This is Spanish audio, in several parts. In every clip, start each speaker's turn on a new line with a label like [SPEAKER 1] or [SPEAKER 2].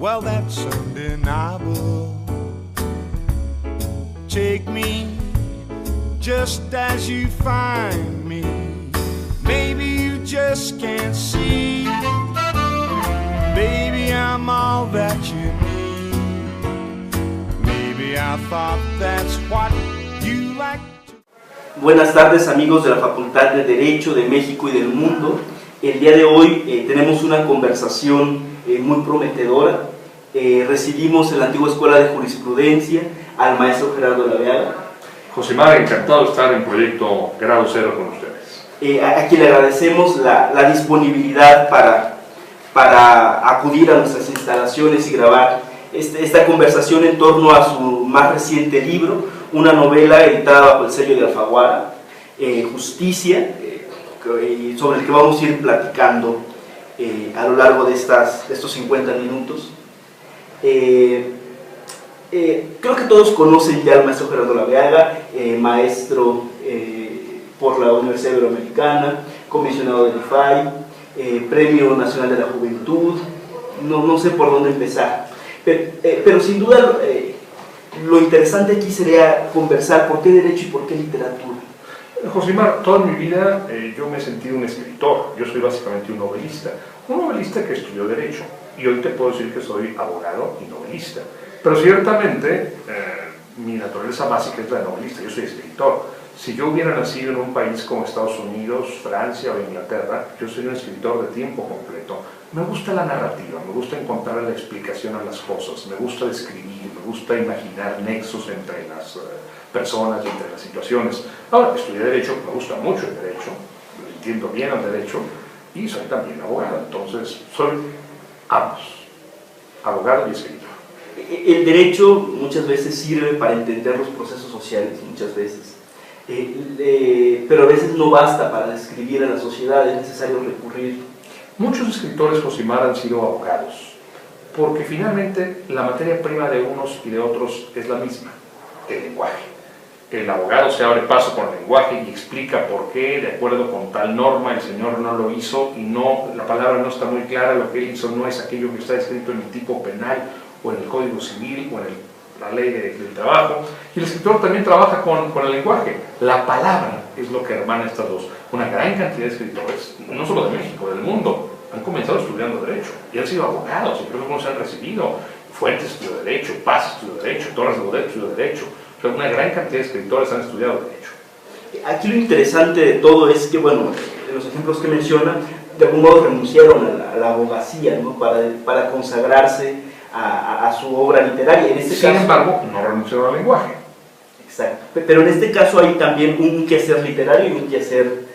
[SPEAKER 1] well, that's undeniable. Take me just as you find me. Maybe you just can't see. Baby, I'm all that you need. Maybe I thought that's what you like to...
[SPEAKER 2] Buenas tardes, amigos de la Facultad de Derecho de México y del mundo. El día de hoy tenemos una conversación muy prometedora. Recibimos en la antigua Escuela de Jurisprudencia al maestro Gerardo Laveaga.
[SPEAKER 3] Josimar, encantado de estar en Proyecto Grado Cero con ustedes.
[SPEAKER 2] A quien le agradecemos la disponibilidad para acudir a nuestras instalaciones y grabar esta conversación en torno a su más reciente libro, una novela editada bajo el sello de Alfaguara, Justicia, sobre el que vamos a ir platicando a lo largo de estos 50 minutos. Creo que todos conocen ya al maestro Gerardo Laveaga, maestro por la Universidad Iberoamericana, comisionado del IFAI, Premio Nacional de la Juventud. No sé por dónde empezar, pero sin duda lo interesante aquí sería conversar por qué derecho y por qué literatura.
[SPEAKER 3] Josimar, toda mi vida yo me he sentido un escritor. Yo soy básicamente un novelista que estudió Derecho, y hoy te puedo decir que soy abogado y novelista. Pero ciertamente mi naturaleza básica es la de novelista. Yo soy escritor. Si yo hubiera nacido en un país como Estados Unidos, Francia o Inglaterra, yo sería un escritor de tiempo completo. Me gusta la narrativa, me gusta encontrar la explicación a las cosas, me gusta describir, me gusta imaginar nexos entre las personas y entre las situaciones. Ahora, estudié Derecho, me gusta mucho el Derecho, entiendo bien el Derecho, y soy también abogado. Entonces, soy ambos, abogado y escritor.
[SPEAKER 2] El derecho muchas veces sirve para entender los procesos sociales, muchas veces, pero a veces no basta para describir a la sociedad, es necesario recurrir.
[SPEAKER 3] Muchos escritores, Josimar, han sido abogados, porque finalmente la materia prima de unos y de otros es la misma, el lenguaje. El abogado se abre paso con el lenguaje y explica por qué, de acuerdo con tal norma, el señor no lo hizo y la palabra no está muy clara, lo que él hizo no es aquello que está escrito en el tipo penal o en el Código Civil o en la ley del trabajo. Y el escritor también trabaja con el lenguaje. La palabra es lo que hermana estas dos. Una gran cantidad de escritores, no solo de México, del mundo, han comenzado estudiando Derecho y han sido abogados, incluso algunos se han recibido. Fuentes estudió Derecho, Paz estudió Derecho, Torres de Bodet estudió Derecho. O sea, una gran cantidad de escritores han estudiado Derecho.
[SPEAKER 2] Aquí lo interesante de todo es que, bueno, en los ejemplos que menciona, de algún modo renunciaron a la abogacía, ¿no? para consagrarse a su obra literaria. En este
[SPEAKER 3] Sin
[SPEAKER 2] caso,
[SPEAKER 3] embargo, no renunciaron al lenguaje.
[SPEAKER 2] Exacto. Pero en este caso hay también un quehacer literario y un quehacer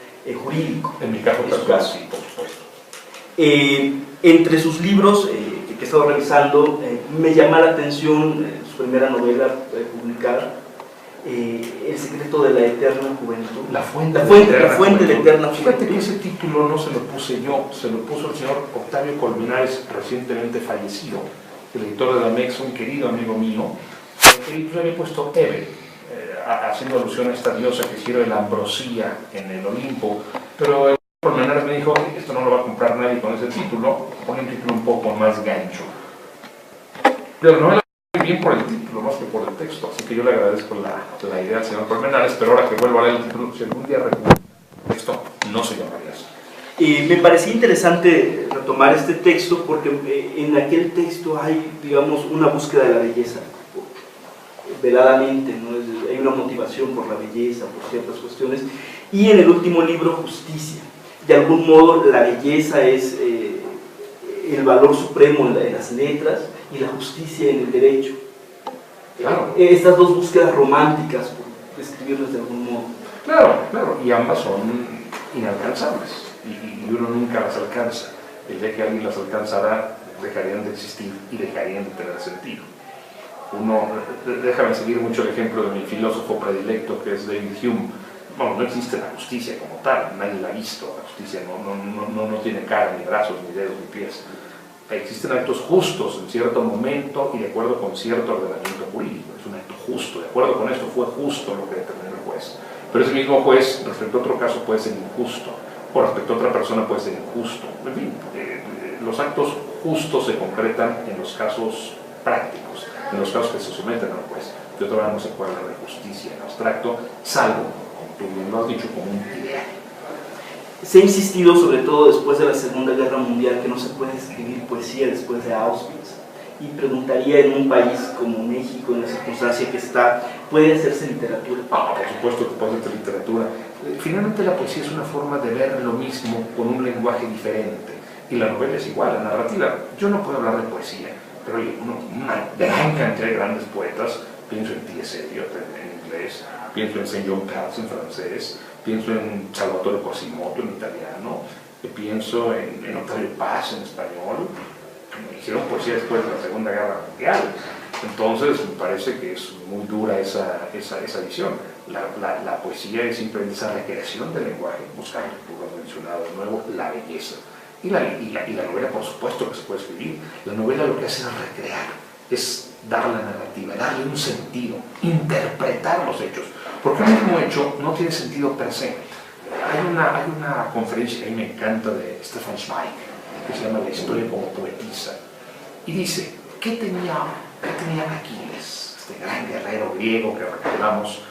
[SPEAKER 2] jurídico.
[SPEAKER 3] En mi caso personal, sí, por supuesto.
[SPEAKER 2] Entre sus libros que he estado revisando, me llama la atención su primera novela publicada, El secreto de la eterna juventud.
[SPEAKER 3] La fuente
[SPEAKER 2] de la eterna juventud.
[SPEAKER 3] Fíjate que ese título no se lo puse yo, se lo puso el señor Octavio Colmenares, recientemente fallecido, el editor de la MEX, un querido amigo mío. Él le había puesto Eve, haciendo alusión a esta diosa que sirve la ambrosía en el Olimpo, pero el Colmenares me dijo, esto no lo va a comprar nadie con ese título, pone un título un poco más gancho. Pero no me la muy bien por el título, más que por el texto, así que yo le agradezco la idea al señor Colmenares, pero ahora que vuelvo a leer el título, si algún día recuerdo el texto, no se llamaría así.
[SPEAKER 2] Me parecía interesante retomar este texto porque en aquel texto hay, digamos, una búsqueda de la belleza, veladamente, ¿no? Hay una motivación por la belleza, por ciertas cuestiones, y en el último libro, Justicia. De algún modo la belleza es el valor supremo en las letras y la justicia en el derecho.
[SPEAKER 3] Claro.
[SPEAKER 2] Estas dos búsquedas románticas, por describirlas de algún modo.
[SPEAKER 3] Claro, y ambas son inalcanzables y uno nunca las alcanza. El día que alguien las alcanzará, dejarían de existir y dejarían de tener sentido. Déjame seguir mucho el ejemplo de mi filósofo predilecto, que es David Hume. Bueno, no existe la justicia como tal, nadie la ha visto. La justicia no tiene cara, ni brazos, ni dedos, ni pies. Existen actos justos en cierto momento y de acuerdo con cierto ordenamiento jurídico. Es un acto justo, de acuerdo con esto fue justo lo que determinó el juez. Pero ese mismo juez, respecto a otro caso, puede ser injusto, o respecto a otra persona puede ser injusto. En fin, los actos justo se concretan en los casos prácticos, en los casos que se someten a un juez. De otra manera no se puede hablar de justicia en abstracto, salvo, como tú bien lo has dicho, como un ideal.
[SPEAKER 2] Se ha insistido, sobre todo después de la Segunda Guerra Mundial, que no se puede escribir poesía después de Auschwitz. Y preguntaría, en un país como México, en la circunstancia que está, ¿puede hacerse literatura?
[SPEAKER 3] Por supuesto que puede hacer literatura. Finalmente la poesía es una forma de ver lo mismo con un lenguaje diferente. Y la novela es igual, la narrativa. Yo no puedo hablar de poesía, pero hay una gran cantidad de grandes poetas. Pienso en T.S. Eliot en inglés, pienso en Saint John Pells en francés, pienso en Salvatore Quasimodo en italiano, pienso en Octavio Paz en español. Hicieron poesía después de la Segunda Guerra Mundial. Entonces me parece que es muy dura esa visión. La poesía es simplemente esa recreación del lenguaje, buscando, tú lo has mencionado de nuevo, la belleza. Y la novela, por supuesto que se puede escribir. La novela lo que hace es recrear, es dar la narrativa, darle un sentido, interpretar los hechos. Porque un mismo hecho no tiene sentido per se. Hay una conferencia que a mí me encanta de Stefan Zweig, que se llama La historia como poetisa. Y dice, ¿qué tenía Aquiles, este gran guerrero griego que recordamos,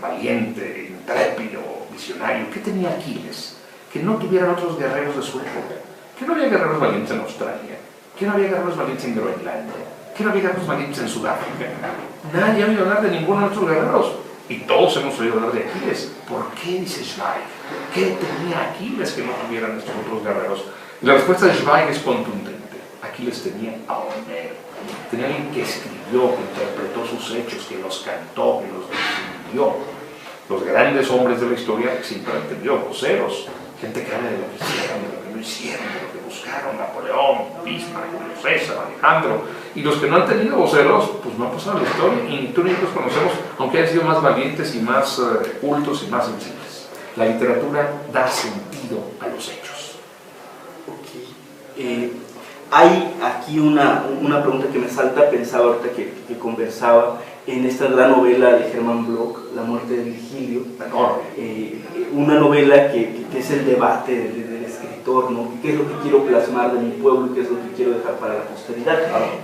[SPEAKER 3] valiente, intrépido, visionario? ¿Qué tenía Aquiles que no tuvieran otros guerreros de su época? Que no había guerreros valientes en Australia, que no había guerreros valientes en Groenlandia, que no había guerreros valientes en Sudáfrica. Nadie ha oído hablar de ninguno de nuestros guerreros. Y todos hemos oído hablar de Aquiles. ¿Por qué, dice Zweig? ¿Qué tenía Aquiles que no tuvieran estos otros guerreros? Y la respuesta de Zweig es contundente. Aquiles tenía a Homero. Tenía alguien que escribió, que interpretó sus hechos, que los cantó, que los definió. Los grandes hombres de la historia siempre han tenido voceros. Gente que habla de lo que hicieron, de lo que no hicieron, de lo que buscaron. Napoleón, Bismarck, Julio César, Alejandro. Y los que no han tenido voceros, pues no han pasado la historia. Y ni tú ni yo los conocemos, aunque hayan sido más valientes y más cultos y más sensibles. La literatura da sentido a los hechos.
[SPEAKER 2] Okay. Hay aquí una pregunta que me salta, pensaba ahorita que conversaba en esta gran novela de Hermann Bloch, La muerte de Virgilio. Una novela que es el debate del escritor, ¿no? ¿Qué es lo que quiero plasmar de mi pueblo y qué es lo que quiero dejar para la posteridad?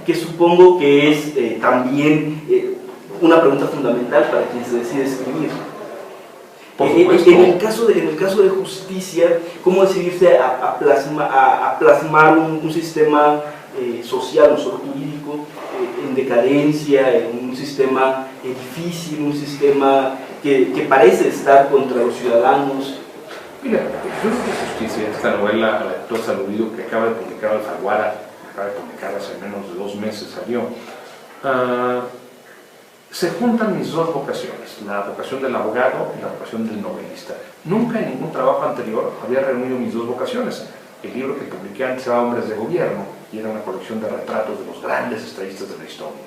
[SPEAKER 2] Que supongo que es también una pregunta fundamental para quien se decide escribir. En el caso de justicia, ¿cómo decidirse a plasmar un sistema social, no solo jurídico, en decadencia, en un sistema difícil, un sistema que parece estar contra los ciudadanos?
[SPEAKER 3] Mira, yo creo que Justicia, esta novela a la que tú has aludido, que acaba de publicar Alfaguara, acaba de publicar hace menos de 2 meses, salió, se juntan mis dos vocaciones, la vocación del abogado y la vocación del novelista. Nunca en ningún trabajo anterior había reunido mis dos vocaciones. El libro que publiqué antes se llama Hombres de Gobierno y era una colección de retratos de los grandes estadistas de la historia.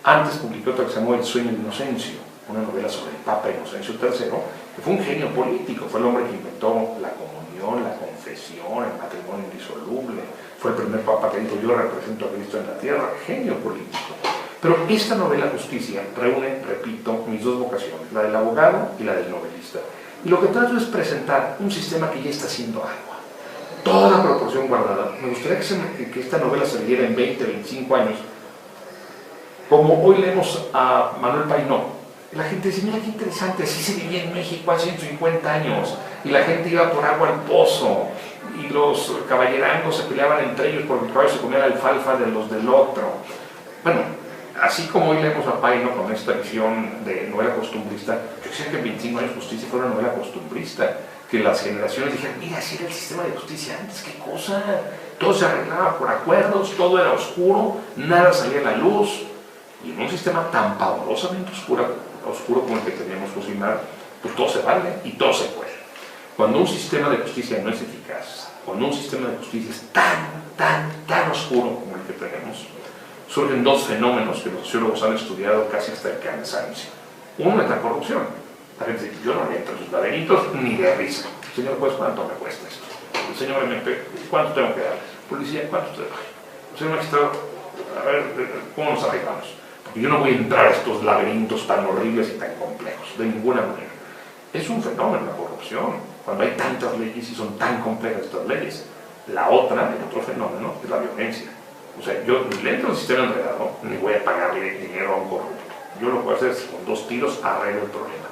[SPEAKER 3] Antes publiqué otra que se llamó El sueño de Inocencio, una novela sobre el Papa Inocencio III, que fue un genio político, fue el hombre que inventó la comunión, la confesión, el matrimonio indisoluble, fue el primer papa que dijo yo represento a Cristo en la tierra, genio político. Pero esta novela Justicia reúne, repito, mis dos vocaciones, la del abogado y la del novelista. Y lo que trato es presentar un sistema que ya está haciendo agua. Toda proporción guardada. Me gustaría que esta novela se leyera en 20, 25 años. Como hoy leemos a Manuel Painó. La gente dice, mira qué interesante, así se vivía en México hace 150 años. Y la gente iba por agua al pozo. Y los caballerangos se peleaban entre ellos porque el caballo se comía la alfalfa de los del otro. Bueno, así como hoy leemos a Paino con esta visión de novela costumbrista, yo quisiera que en 25 años Justicia fuera una novela costumbrista, que las generaciones dijeran, mira, así era el sistema de justicia antes, qué cosa, todo se arreglaba por acuerdos, todo era oscuro, nada salía a la luz, y en un sistema tan pavorosamente oscuro como el que teníamos Josimar, pues todo se vale y todo se puede. Cuando un sistema de justicia no es eficaz, cuando un sistema de justicia es tan oscuro como el que tenemos, surgen dos fenómenos que los sociólogos han estudiado casi hasta el cansancio. Uno es la corrupción. La gente dice, yo no entro en sus laberintos ni de risa. Señor juez, ¿cuánto me cuesta esto? El señor MP, ¿cuánto tengo que dar? Policía, ¿cuánto te doy? Señor magistrado, a ver, ¿cómo nos arreglamos? Porque yo no voy a entrar a estos laberintos tan horribles y tan complejos, de ninguna manera. Es un fenómeno la corrupción, cuando hay tantas leyes y son tan complejas estas leyes. La otra, el otro fenómeno, es la violencia. O sea, yo ni le entro al sistema enredado, ni voy a pagarle dinero a un corrupto. Yo lo que voy a hacer es con 2 tiros arreglo el problema.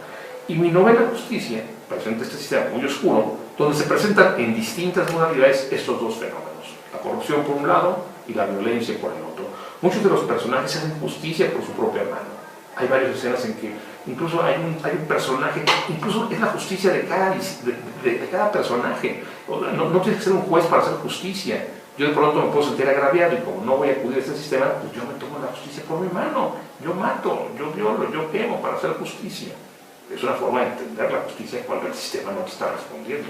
[SPEAKER 3] Y mi novela Justicia presenta este sistema muy oscuro, donde se presentan en distintas modalidades estos dos fenómenos. La corrupción por un lado y la violencia por el otro. Muchos de los personajes hacen justicia por su propia mano. Hay varias escenas en que incluso hay un personaje, incluso es la justicia de cada personaje. No tienes que ser un juez para hacer justicia. Yo de pronto me puedo sentir agraviado y como no voy a acudir a este sistema, pues yo me tomo la justicia por mi mano. Yo mato, yo violo, yo quemo para hacer justicia. Es una forma de entender la justicia cuando el sistema no te está respondiendo.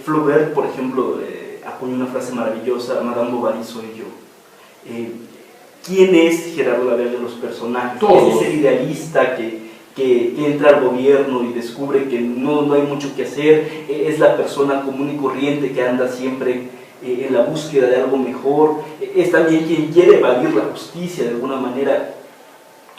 [SPEAKER 2] Flaubert, por ejemplo, acuñó una frase maravillosa: Madame Bovary soy yo. ¿Quién es Gerardo Laverne de los personajes?
[SPEAKER 3] Todos.
[SPEAKER 2] Es ese idealista que entra al gobierno y descubre que no hay mucho que hacer. Es la persona común y corriente que anda siempre en la búsqueda de algo mejor. Es también quien quiere evadir la justicia de alguna manera.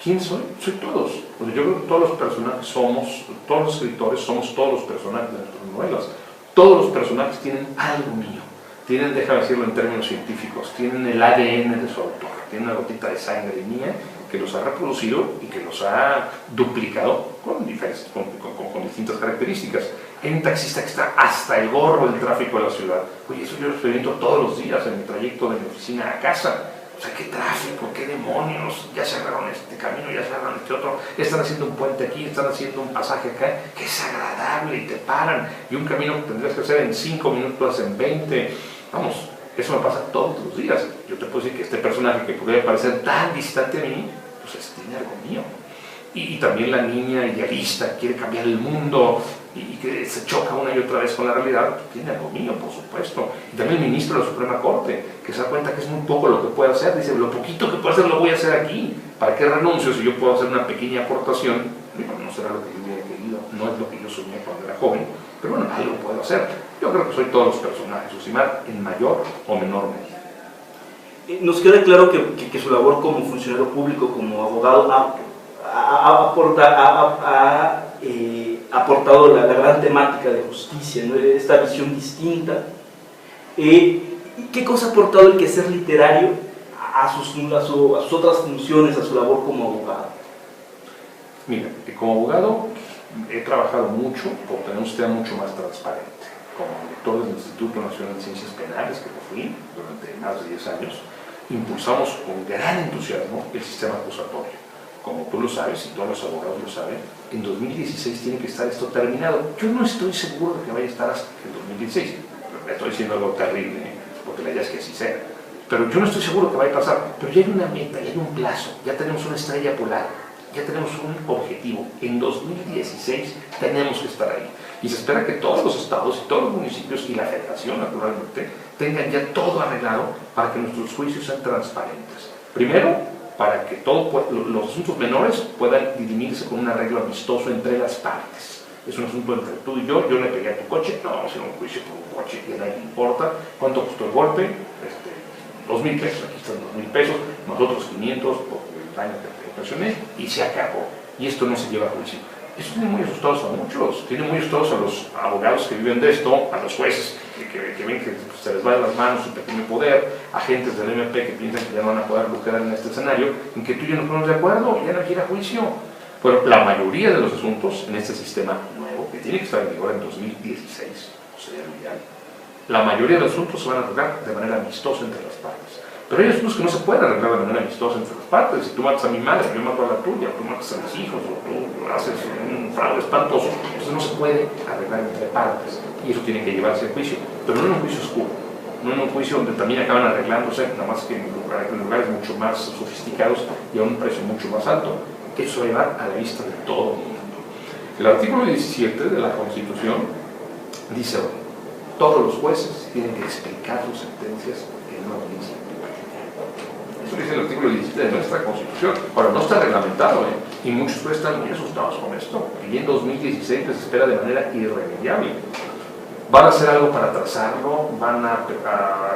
[SPEAKER 3] ¿Quién soy? Soy todos. Pues yo creo que todos los personajes somos, todos los escritores somos todos los personajes de nuestras novelas. Todos los personajes tienen algo mío. Tienen, déjame decirlo en términos científicos, tienen el ADN de su autor. Tienen una gotita de sangre mía que los ha reproducido y que los ha duplicado con distintas características. Hay un taxista que está hasta el gorro del tráfico de la ciudad. Oye, eso yo lo experimento todos los días en mi trayecto de mi oficina a casa. O sea, qué tráfico, qué demonios, ya cerraron este camino, ya cerraron este otro, están haciendo un puente aquí, están haciendo un pasaje acá, que es agradable y te paran, y un camino que tendrías que hacer en 5 minutos, en 20, vamos, eso me pasa todos los días. Yo te puedo decir que este personaje que podría parecer tan distante a mí, pues tiene algo mío. Y también la niña idealista quiere cambiar el mundo y que se choca una y otra vez con la realidad, tiene algo mío, por supuesto. Y también el ministro de la Suprema Corte, que se da cuenta que es muy poco lo que puede hacer, dice, lo poquito que puedo hacer lo voy a hacer aquí. ¿Para qué renuncio si yo puedo hacer una pequeña aportación? Bueno, no será lo que yo hubiera querido, no es lo que yo soñé cuando era joven, pero bueno, algo puedo hacer. Yo creo que soy todos los personajes, Josimar, en mayor o menor medida.
[SPEAKER 2] Nos queda claro que su labor como funcionario público, como abogado, ha aportado la gran temática de justicia, ¿no? Esta visión distinta. ¿Qué cosa ha aportado el quehacer literario a sus otras funciones, a su labor como abogado?
[SPEAKER 3] Mira, como abogado he trabajado mucho por tener un sistema mucho más transparente. Como director del Instituto Nacional de Ciencias Penales, que lo fui durante más de 10 años, impulsamos con gran entusiasmo el sistema acusatorio. Como tú lo sabes y todos los abogados lo saben, en 2016 tiene que estar esto terminado. Yo no estoy seguro de que vaya a estar hasta el 2016. Estoy diciendo algo terrible, porque la idea es que así sea. Pero yo no estoy seguro que vaya a pasar. Pero ya hay una meta, ya hay un plazo, ya tenemos una estrella polar, ya tenemos un objetivo. En 2016 tenemos que estar ahí. Y se espera que todos los estados y todos los municipios y la federación, naturalmente, tengan ya todo arreglado para que nuestros juicios sean transparentes. Primero, para que los asuntos menores puedan dirimirse con un arreglo amistoso entre las partes. Es un asunto entre tú y yo le pegué a tu coche, no vamos a hacer un juicio por un coche que a nadie le importa. ¿Cuánto costó el golpe? 2,000 pesos, aquí están 2,000 pesos, nosotros 500 por el daño que te ocasioné, y se acabó. Y esto no se lleva a juicio. Eso tiene muy asustados a muchos, tiene muy asustados a los abogados que viven de esto, a los jueces que ven que se les va de las manos su pequeño poder, agentes del MP que piensan que ya no van a poder lucrar en este escenario, en que tú y yo no ponemos de acuerdo, ya no hay que ir a juicio. Pero la mayoría de los asuntos en este sistema nuevo, que tiene que estar en vigor en 2016, sería lo ideal, la mayoría de los asuntos se van a arreglar de manera amistosa entre las partes. Pero hay asuntos que no se pueden arreglar de manera amistosa entre las partes. Si tú matas a mi madre, yo mato a la tuya, tú matas a mis hijos, o tú haces un fraude espantoso, eso no se puede arreglar entre partes. Y eso tiene que llevarse a juicio. Pero no en un juicio oscuro, no en un juicio donde también acaban arreglándose, nada más que en lugares mucho más sofisticados y a un precio mucho más alto. Eso va a llevar a la vista de todo el mundo. El artículo 17 de la Constitución dice: todos los jueces tienen que explicar sus sentencias en una audiencia. Eso dice el artículo 17 de nuestra Constitución. Ahora, no está reglamentado, y muchos jueces están muy asustados con esto. Y en 2016 les espera de manera irremediable. ¿Van a hacer algo para atrasarlo? ¿Van a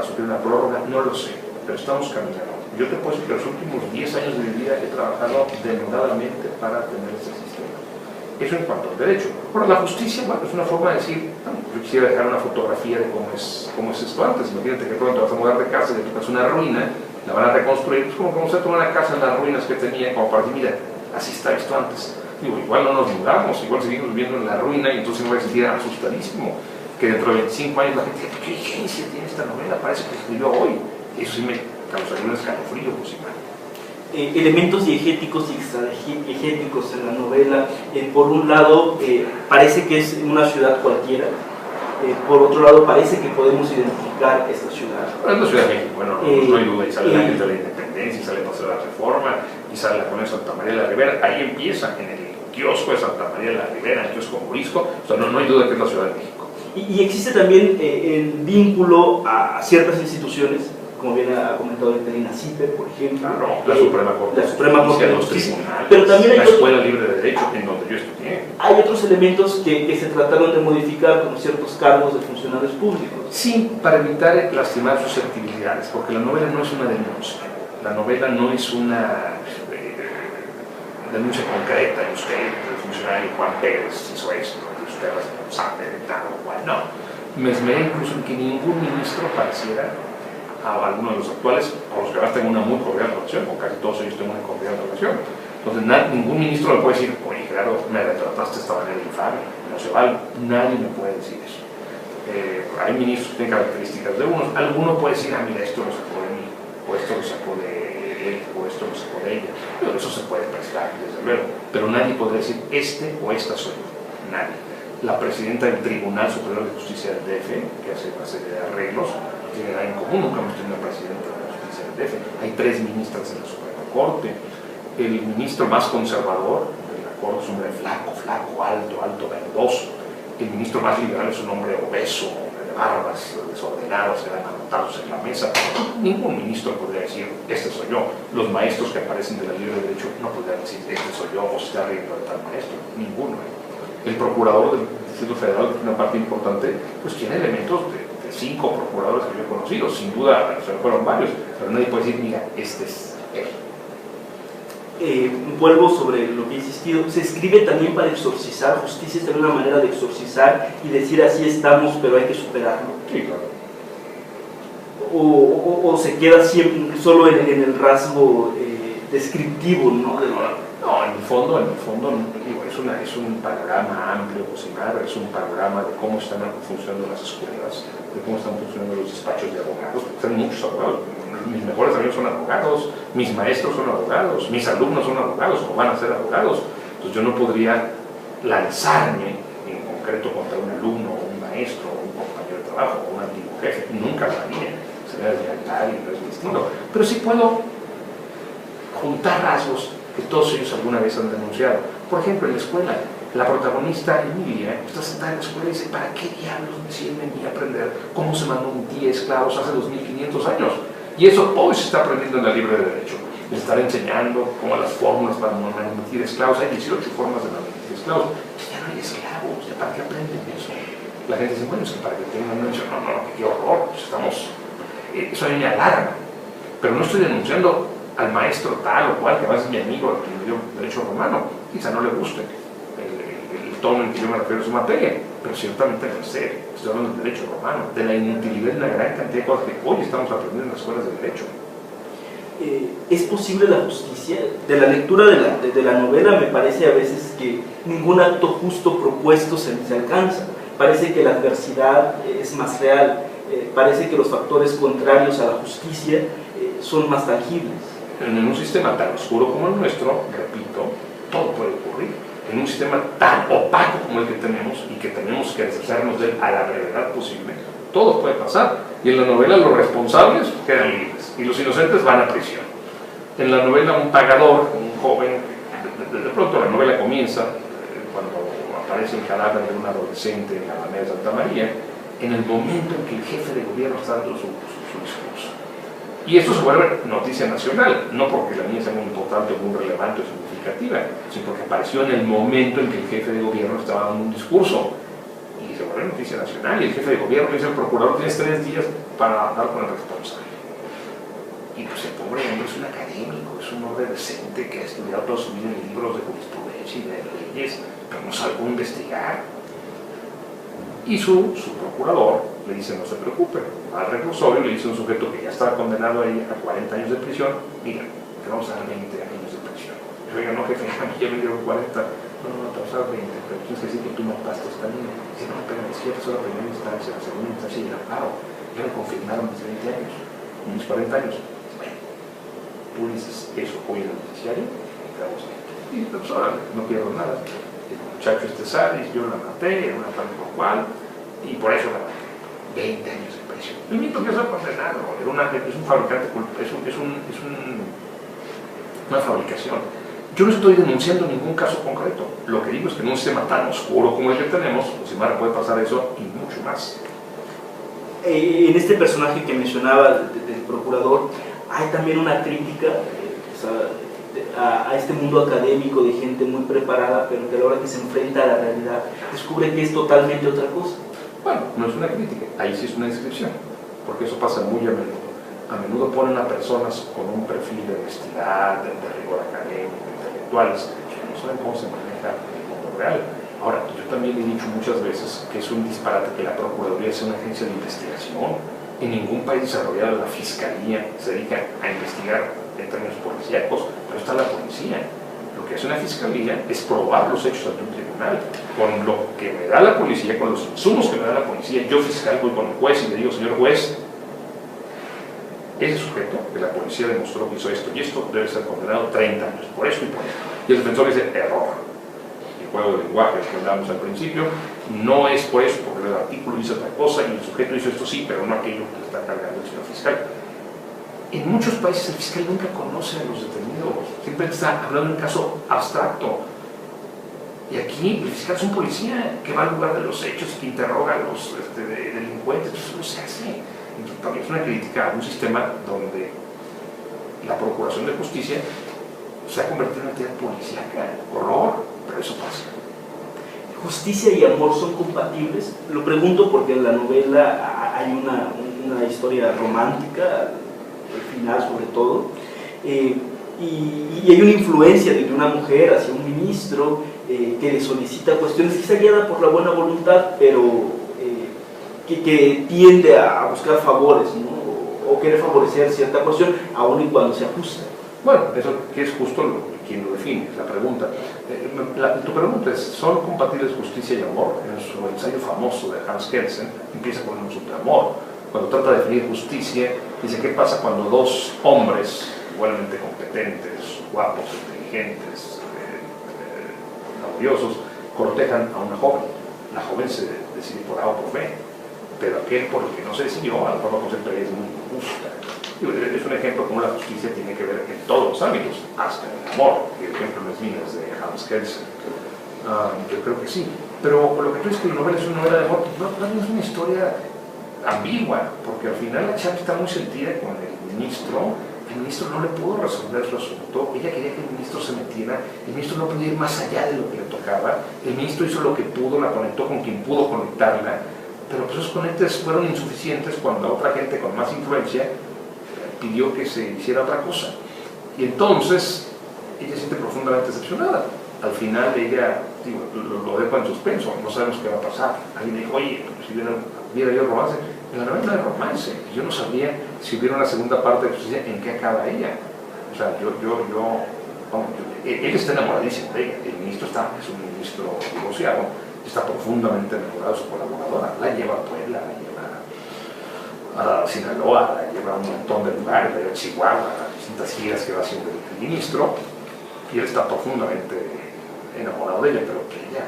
[SPEAKER 3] sufrir una prórroga? No lo sé, pero estamos caminando. Yo te puedo decir que los últimos 10 años de mi vida he trabajado denodadamente para tener ese sistema. Eso en cuanto al derecho. Ahora, la justicia, bueno, es una forma de decir, yo quisiera dejar una fotografía de cómo es esto antes. Imagínate que pronto vas a mudar de casa y te tocas una ruina, la van a reconstruir, pues como se toma una casa en las ruinas que tenía, como para decir, mira, así está esto antes. Digo, igual no nos mudamos, igual seguimos viviendo en la ruina y entonces me voy a sentir asustadísimo que dentro de 25 años la gente diga, ¿qué vigencia tiene esta novela? Parece que escribió hoy. Eso sí me causaría un escalofrío, pues,
[SPEAKER 2] elementos diegéticos y extradiegéticos en la novela. Por un lado, parece que es una ciudad cualquiera. Por otro lado, parece que podemos identificar esta ciudad.
[SPEAKER 3] Bueno, es la Ciudad de México, bueno, no hay duda, y sale el Ángel de la Independencia, y sale el Paseo de la Reforma, y sale la colonia Santa María de la Ribera. Ahí empieza, en el kiosco de Santa María de la Ribera, en el kiosco Morisco. O sea, no hay duda que es la Ciudad de México.
[SPEAKER 2] Y existe también el vínculo a ciertas instituciones, como bien ha comentado el INACIPE, por ejemplo.
[SPEAKER 3] Claro, la Suprema Corte.
[SPEAKER 2] La Suprema Corte
[SPEAKER 3] de Justicia,
[SPEAKER 2] pero también hay
[SPEAKER 3] la Escuela Libre de Derecho, en donde yo estudié.
[SPEAKER 2] Hay otros elementos que se trataron de modificar, como ciertos cargos de funcionarios públicos.
[SPEAKER 3] Sí, para evitar lastimar susceptibilidades, porque la novela no es una denuncia. La novela no es una denuncia concreta de usted, el funcionario Juan Pérez hizo esto, y usted es responsable de tal o cual. No. Me esmeré incluso en que ningún ministro pareciera, a alguno de los actuales, con los que ahora tengo una muy cordial relación, con casi todos ellos tengo una cordial relación. Entonces, ningún ministro me puede decir, oye, claro, me retrataste de esta manera infame, no se vale. Nadie me puede decir eso. Hay ministros que tienen características de unos, alguno puede decir, mira, esto lo sacó de mí, o esto lo sacó de él, o esto lo sacó de ella. Pero eso se puede prestar, desde luego. Pero nadie podría decir, este o esta soy yo. Nadie. La presidenta del Tribunal Superior de Justicia del DF, que hace una serie de arreglos, no tiene nada en común, nunca hemos tenido una presidenta de la Justicia del DF. Hay 3 ministras en la Suprema Corte. El ministro más conservador de la Corte es un hombre flaco, alto, verdoso. El ministro más liberal es un hombre obeso, de barbas desordenadas, que dan anotados en la mesa. Ningún ministro podría decir, este soy yo. Los maestros que aparecen de la Libre de Derecho no podrían decir, este soy yo, o se está riendo de tal maestro. Ninguno. El procurador del Distrito Federal, que es una parte importante, pues tiene elementos de 5 procuradores que yo he conocido. Sin duda, fueron varios, pero nadie puede decir, mira, este es él.
[SPEAKER 2] Vuelvo sobre lo que he insistido, se escribe también para exorcizar, justicia es también una manera de exorcizar y decir así estamos, pero hay que superarlo.
[SPEAKER 3] Sí, claro.
[SPEAKER 2] O se queda siempre solo en el rasgo descriptivo, ¿no?
[SPEAKER 3] No, en el fondo digo, es un panorama amplio, Josimar, es un panorama de cómo están funcionando las escuelas, de cómo están funcionando los despachos de abogados, porque están muchos abogados. Mis mejores amigos son abogados, mis maestros son abogados, mis alumnos son abogados o van a ser abogados. Entonces yo no podría lanzarme en concreto contra un alumno, o un maestro, o un compañero de trabajo, o un antiguo jefe. Nunca lo haría. Sería deslealtad y no es mi estilo. Pero sí puedo juntar rasgos que todos ellos alguna vez han denunciado. Por ejemplo, en la escuela, la protagonista Emilia está sentada en la escuela y dice, ¿para qué diablos me siguen a aprender cómo se manutía esclavos hace 2500 años? Y eso hoy se está aprendiendo en la Libre de Derecho. Les estar enseñando como las fórmulas para manumitir esclavos. Hay 18 formas de manumitir esclavos. Ya no hay esclavos, ¿ya para qué aprenden eso? La gente dice, bueno, es que para que tengan una mención, no, qué horror, pues eso a mí me alarma. Pero no estoy denunciando al maestro tal o cual, que además es mi amigo, que me dio derecho romano. Quizá no le guste el tono en que yo me refiero a su materia, pero ciertamente no es serio. Estoy hablando del derecho romano, de la inutilidad de una gran cantidad de cosas que hoy estamos aprendiendo en las escuelas de derecho.
[SPEAKER 2] ¿Es posible la justicia? De la lectura de la novela me parece a veces que ningún acto justo propuesto se alcanza. Parece que la adversidad es más real, parece que los factores contrarios a la justicia son más tangibles.
[SPEAKER 3] En un sistema tan oscuro como el nuestro, repito, todo puede ocurrir. En un sistema tan opaco como el que tenemos y que tenemos que deshacernos de él a la brevedad posible, todo puede pasar. Y en la novela los responsables quedan libres y los inocentes van a prisión. En la novela un pagador, un joven, de pronto la novela comienza cuando aparece el cadáver de un adolescente en la Alameda de Santa María, en el momento en que el jefe de gobierno está dando su discurso. Y esto se vuelve noticia nacional, no porque la niña sea muy importante o muy relevante o significativa, sino porque apareció en el momento en que el jefe de gobierno estaba dando un discurso. Y se vuelve noticia nacional, y el jefe de gobierno dice al procurador, tienes 3 días para hablar con el responsable. Y pues el pobre hombre es un académico, es un hombre decente que ha estudiado toda su vida en libros de jurisprudencia y de leyes, pero no sabe cómo investigar. Y su procurador le dice, no se preocupe, va al reclusorio y le dice a un sujeto que ya estaba condenado ahí a 40 años de prisión, mira, te vamos a dar 20 años de prisión. Y oiga, no, jefe, a mí ya me dieron 40, no, te vas a dar 20, pero tienes que decir que tú mataste a esta niña. Dice, no, pero es cierto, es la primera instancia, la segunda instancia y el amparo. Ya me confirmaron mis 20 años, mis 40 años. Bueno, tú dices eso hoy en el noticiario, y pues ahora no pierdo nada. El muchacho sale, yo la maté, era una tal por cual, y por eso la maté. 20 años de prisión. El mito que se ha condenado, es un fabricante, una fabricación. Yo no estoy denunciando ningún caso concreto. Lo que digo es que en un sistema tan oscuro como el que tenemos, Josimar, puede pasar eso y mucho más.
[SPEAKER 2] En este personaje que mencionaba del procurador, hay también una crítica a este mundo académico de gente muy preparada, pero que a la hora que se enfrenta a la realidad descubre que es totalmente otra cosa.
[SPEAKER 3] Bueno, no es una crítica, ahí sí es una descripción, porque eso pasa muy a menudo. A menudo ponen a personas con un perfil de honestidad, de rigor académico, intelectuales, que no saben cómo se maneja el mundo real. Ahora, yo también he dicho muchas veces que es un disparate que la Procuraduría sea una agencia de investigación. En ningún país desarrollado la Fiscalía se dedica a investigar en términos policíacos, pero está la policía. Lo que hace una Fiscalía es probar los hechos ante un tribunal. Con lo que me da la policía, con los insumos que me da la policía, yo fiscal voy con el juez y le digo, señor juez, ese sujeto que la policía demostró que hizo esto y esto debe ser condenado 30 años, por esto y por esto. Y el defensor dice, error. El juego de lenguaje que hablábamos al principio, no es por eso, porque el artículo dice otra cosa y el sujeto hizo esto sí, pero no aquello que le está cargando el señor fiscal. En muchos países el fiscal nunca conoce a los detenidos, siempre está hablando de un caso abstracto. Y aquí el fiscal es un policía que va al lugar de los hechos y que interroga a los delincuentes. Eso no se hace. Entonces, también es una crítica a un sistema donde la Procuración de Justicia se ha convertido en una actividad policíaca. Horror, pero eso pasa.
[SPEAKER 2] ¿Justicia y amor son compatibles? Lo pregunto porque en la novela hay una historia romántica, al final sobre todo, y hay una influencia de una mujer hacia un ministro que le solicita cuestiones, quizá guiada por la buena voluntad, pero que tiende a buscar favores, ¿no? O quiere favorecer cierta cuestión, aun y cuando se ajusta.
[SPEAKER 3] Bueno, eso que es justo quien lo define, la pregunta. Tu pregunta es, ¿son compatibles justicia y amor? En su ensayo famoso de Hans Kelsen, empieza con un superamor. Cuando trata de definir justicia, dice, ¿qué pasa cuando dos hombres igualmente competentes, guapos, inteligentes, laboriosos, cortejan a una joven? La joven se decide por A o por B, pero aquel por el que no se decidió, a lo mejor no siempre es muy justa. Es un ejemplo como la justicia tiene que ver en todos los ámbitos, hasta en el amor, que el ejemplo no es mío, es de Hans Kelsen. Yo creo que sí, pero lo que tú dices que la novela es una novela de amor, no es una historia ambigua, porque al final la chava está muy sentida con el ministro no le pudo resolver su asunto, ella quería que el ministro se metiera, el ministro no podía ir más allá de lo que le tocaba, el ministro hizo lo que pudo, la conectó con quien pudo conectarla, pero pues esos conectes fueron insuficientes cuando otra gente con más influencia pidió que se hiciera otra cosa. Y entonces ella se siente profundamente decepcionada. Al final ella, digo, lo deja en suspenso, no sabemos qué va a pasar. Alguien dijo, oye, si hubiera yo romance, en la novela no hay romance. Yo no sabía si hubiera una segunda parte de justicia en qué acaba ella. O sea, él está enamoradísimo de ella. El ministro es un ministro divorciado, está profundamente enamorado de su colaboradora. La lleva a Puebla, la lleva a Sinaloa, la lleva a un montón de lugares, la lleva a Chihuahua, a distintas giras que va haciendo el ministro, y él está profundamente enamorado de ella, pero que ella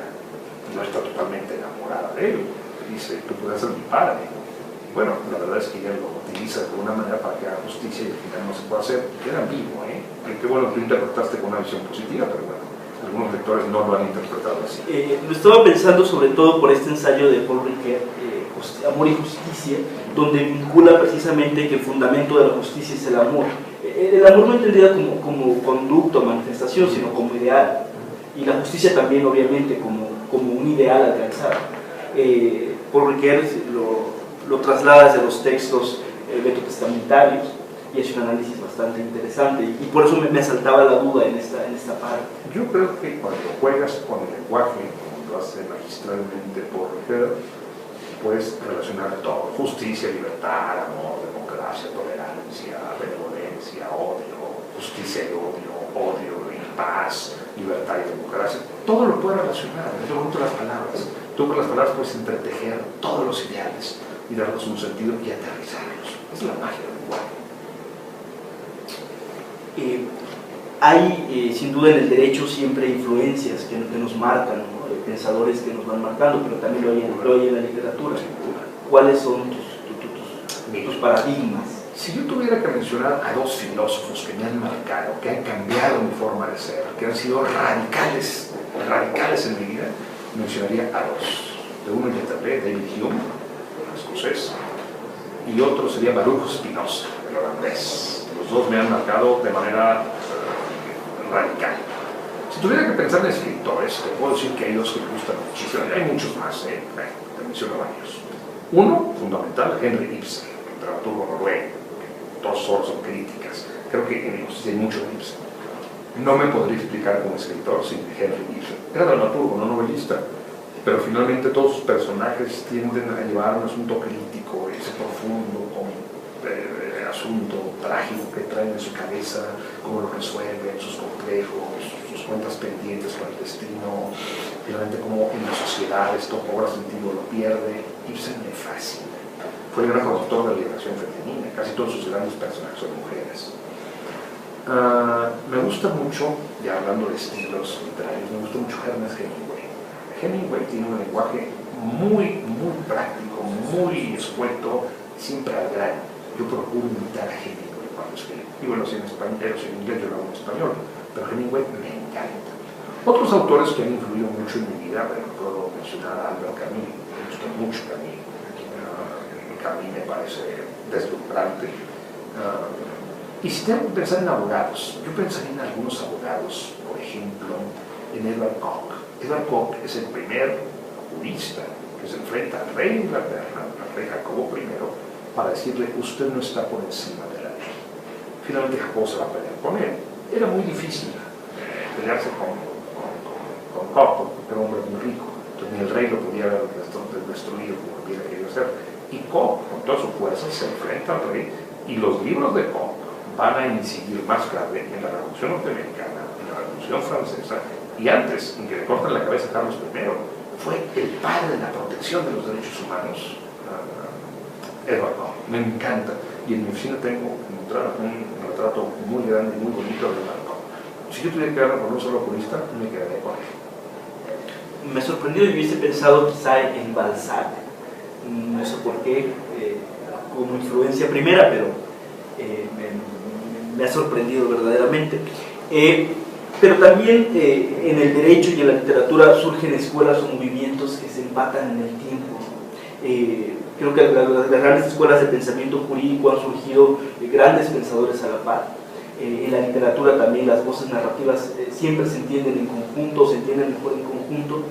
[SPEAKER 3] no está totalmente enamorada de él. Dice, tú puedes ser mi padre. Y bueno, la verdad es que ella lo utiliza de alguna manera para que haga justicia y al final no se puede hacer. Queda ambiguo, ¿eh? Qué bueno que tú interpretaste con una visión positiva, pero bueno, algunos lectores no lo han interpretado así.
[SPEAKER 2] Lo estaba pensando sobre todo por este ensayo de Paul Ricoeur, Amor y Justicia, donde vincula precisamente que el fundamento de la justicia es el amor. El amor no entendida como conducta o manifestación, sino como ideal. Y la justicia también, obviamente, como un ideal a alcanzar. Paul Ricoeur lo traslada desde los textos veterotestamentarios y es un análisis bastante interesante. Y por eso me asaltaba la duda en esta parte.
[SPEAKER 3] Yo creo que cuando juegas con el lenguaje, como lo hace magistralmente Paul Ricoeur, puedes relacionar todo: justicia, libertad, amor, democracia, tolerancia, benevolencia, odio, justicia y odio, odio y paz, libertad y democracia. Todo lo puedes relacionar, es lo bonito de las palabras. Tú con las palabras puedes entretejer todos los ideales y darlos un sentido y aterrizarlos. Es la magia del lenguaje.
[SPEAKER 2] Hay sin duda en el derecho siempre influencias que nos marcan, ¿no? Pensadores que nos van marcando, pero también lo hay en la literatura. ¿Cuáles son tus paradigmas?
[SPEAKER 3] Si yo tuviera que mencionar a dos filósofos que me han marcado, que han cambiado mi forma de ser, que han sido radicales en mi vida, mencionaría a dos. De uno ya te hablé, David Hume, escocés, y otro sería Baruch Spinoza, el holandés. Los dos me han marcado de manera radical. Si tuviera que pensar en escritores, te puedo decir que hay dos que me gustan muchísimo. Hay muchos más, te menciono varios. Uno, fundamental, Henrik Ibsen, el dramaturgo noruego. Dos horas son críticas. Creo que en Escocia hay mucho de Ibsen. No me podría explicar como escritor sin Henrik Ibsen. Era dramaturgo, no novelista, pero finalmente todos sus personajes tienden a llevar un asunto crítico, ese profundo asunto trágico que traen en su cabeza, cómo lo resuelven, sus complejos, sus cuentas pendientes con el destino, finalmente cómo en la sociedad esto cobra sentido, lo pierde. Ibsen me fascina. Fue el gran promotor de la liberación femenina, casi todos sus grandes personajes son mujeres. Me gusta mucho, ya hablando de estilos literarios, me gusta mucho Ernest Hemingway. Hemingway tiene un lenguaje muy práctico, muy escueto, siempre al grano. Yo procuro imitar a Hemingway cuando escribo. Y bueno, si en español, si en inglés yo lo hago en español, pero Hemingway me encanta. Otros autores que han influido mucho en mi vida, pero puedo mencionar a Albert Camus, me gusta mucho Camus. Camus me parece deslumbrante. Y si tengo que pensar en abogados, yo pensaría en algunos abogados, por ejemplo, en Edward Coke. Edward Coke es el primer jurista que se enfrenta al rey de Inglaterra, al rey Jacobo I, para decirle: usted no está por encima de la ley. Finalmente Jacobo se va a pelear con él. Era muy difícil pelearse con Coke, porque era un hombre muy rico. Entonces ni el rey lo podía haber destruido como hubiera querido hacer. Y Coke, con toda su fuerza, se enfrenta al rey, y los libros de Coke van a incidir más tarde en la Revolución Norteamericana, en la Revolución Francesa, y antes, en que le cortan la cabeza a Carlos I, fue el padre de la protección de los derechos humanos. Edward Coke, me encanta, y en mi oficina tengo un retrato muy grande y muy bonito de Edward Coke. Si yo tuviera que quedarme con un solo jurista, me quedaría con él.
[SPEAKER 2] Me sorprendió y hubiese pensado quizá en Balzac, no sé por qué, como influencia primera, pero me ha sorprendido verdaderamente. Pero también en el derecho y en la literatura surgen escuelas o movimientos que se empatan en el tiempo. Creo que las grandes escuelas de pensamiento jurídico han surgido grandes pensadores a la par. En la literatura también las voces narrativas siempre se entienden en conjunto, se entienden mejor en conjunto.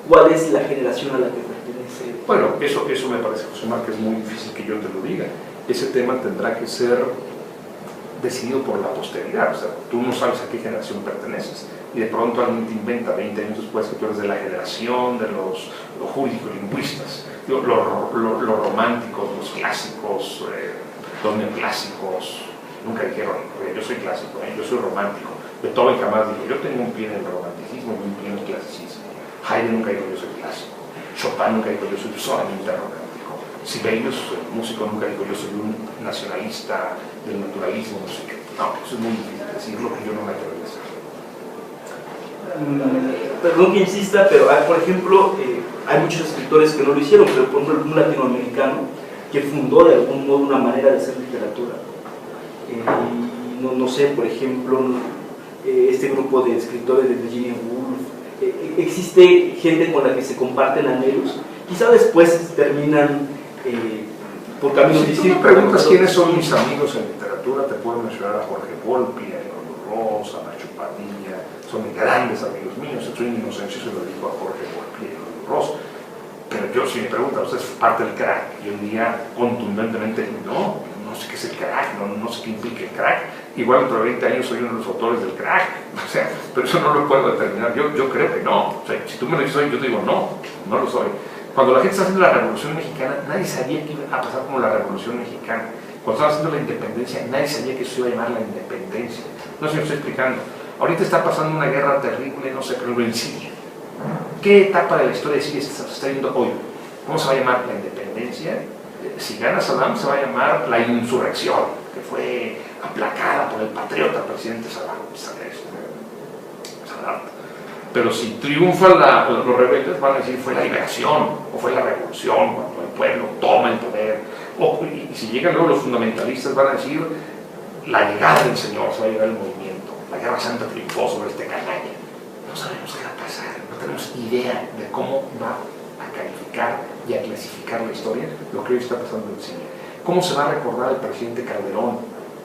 [SPEAKER 2] ¿Cuál es la generación a la que pertenece?
[SPEAKER 3] Bueno, eso me parece, José Mar, que es muy difícil que yo te lo diga. Ese tema tendrá que ser decidido por la posteridad. O sea, tú no sabes a qué generación perteneces, y de pronto alguien te inventa 20 años después que tú eres de la generación de los jurídico-lingüistas, los románticos, los clásicos, los neoclásicos. Nunca dijeron: yo soy clásico, yo soy romántico. Beethoven jamás dijo: yo tengo un pie en el romanticismo y un pie en el clasicismo. Haydn nunca dijo: yo soy clásico. Chopin nunca dijo: yo soy solamente romántico. Sibelius, el músico, nunca dijo: yo soy un nacionalista del naturalismo, no sé qué. No, eso es muy difícil decirlo, que yo no me atrevo a decirlo.
[SPEAKER 2] Perdón que insista, pero por ejemplo, hay muchos escritores que no lo hicieron, pero por ejemplo un latinoamericano que fundó de algún modo una manera de hacer literatura. No sé, por ejemplo, este grupo de escritores de Virginia Woolf. Existe gente con la que se comparten anhelos, quizá después terminan por caminos distintos.
[SPEAKER 3] Si tú me preguntas quiénes son mis amigos en literatura, te puedo mencionar a Jorge Volpi, a Eduardo Ross, a Nacho Padilla. Son grandes amigos míos. Estoy en inocencia, se lo digo a Jorge Volpi y a Eduardo Ross. Pero yo, si me preguntan, ¿usted es parte del crack? Y un día contundentemente no sé qué es el crack, no sé qué implica el crack. Igual dentro de 20 años soy uno de los autores del crack, o sea, pero eso no lo puedo determinar. Yo creo que no. O sea, si tú me lo dices hoy, yo te digo no lo soy. Cuando la gente está haciendo la Revolución Mexicana, nadie sabía que iba a pasar como la Revolución Mexicana. Cuando estaban haciendo la independencia, nadie sabía que eso iba a llamar la independencia. No sé si me estoy explicando. Ahorita está pasando una guerra terrible, no sé, pero en Siria. ¿Qué etapa de la historia de Siria se está viendo hoy? ¿Cómo se va a llamar la independencia? Si gana Saddam, se va a llamar la insurrección, que fue aplacada por el patriota presidente Saddam. Pero si triunfan los rebeldes, van a decir fue la liberación, o fue la revolución, cuando el pueblo toma el poder. Y si llegan luego los fundamentalistas, van a decir la llegada del Señor, se va a llegar el movimiento, la guerra santa triunfó sobre este canalla. No sabemos qué va a pasar, no tenemos idea de cómo va a calificar y a clasificar la historia lo que hoy está pasando en Siria. ¿Cómo se va a recordar el presidente Calderón?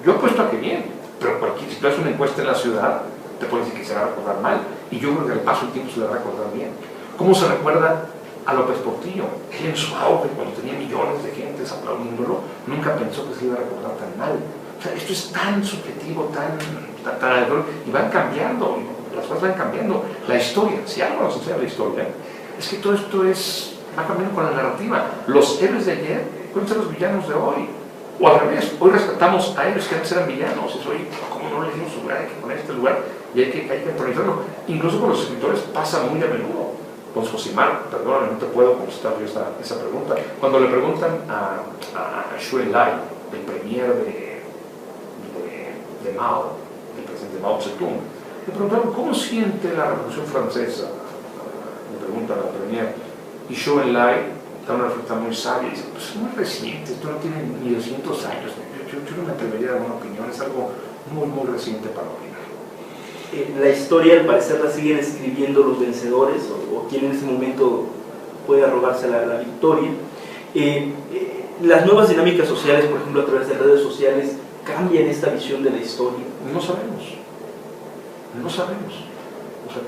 [SPEAKER 3] Yo apuesto a que bien, pero si tú haces una encuesta en la ciudad, te puede decir que se va a recordar mal, y yo creo que al paso del tiempo se le va a recordar bien. ¿Cómo se recuerda a López Portillo? Él en su auge, cuando tenía millones de gentes aplaudiéndolo, nunca pensó que se le iba a recordar tan mal. O sea, esto es tan subjetivo, tan y van cambiando, las cosas van cambiando. La historia, si algo nos enseña la historia, es que todo esto va cambiando con la narrativa. Los héroes de ayer pueden ser los villanos de hoy. O al revés, hoy rescatamos a héroes que antes eran villanos. Y hoy, ¿cómo no le dimos su lugar? Hay que poner este lugar y hay que entronizarlo. Incluso con los escritores pasa muy a menudo. Con Josimar, perdóname, no te puedo contestar yo esa pregunta. Cuando le preguntan a Xu Enlai, el premier de Mao, el presidente Mao Zedong, le preguntaron cómo siente la Revolución Francesa. Le preguntan a la premier, y Xu Enlai da una respuesta muy sabia y dice, pues es muy reciente, esto no tiene ni 200 años, yo no me atrevería a dar una opinión, es algo muy, muy reciente para opinar.
[SPEAKER 2] La historia, al parecer, la siguen escribiendo los vencedores o quien en ese momento puede arrogarse la victoria. Las nuevas dinámicas sociales, por ejemplo, a través de redes sociales, cambian esta visión de la historia.
[SPEAKER 3] No sabemos. O sea,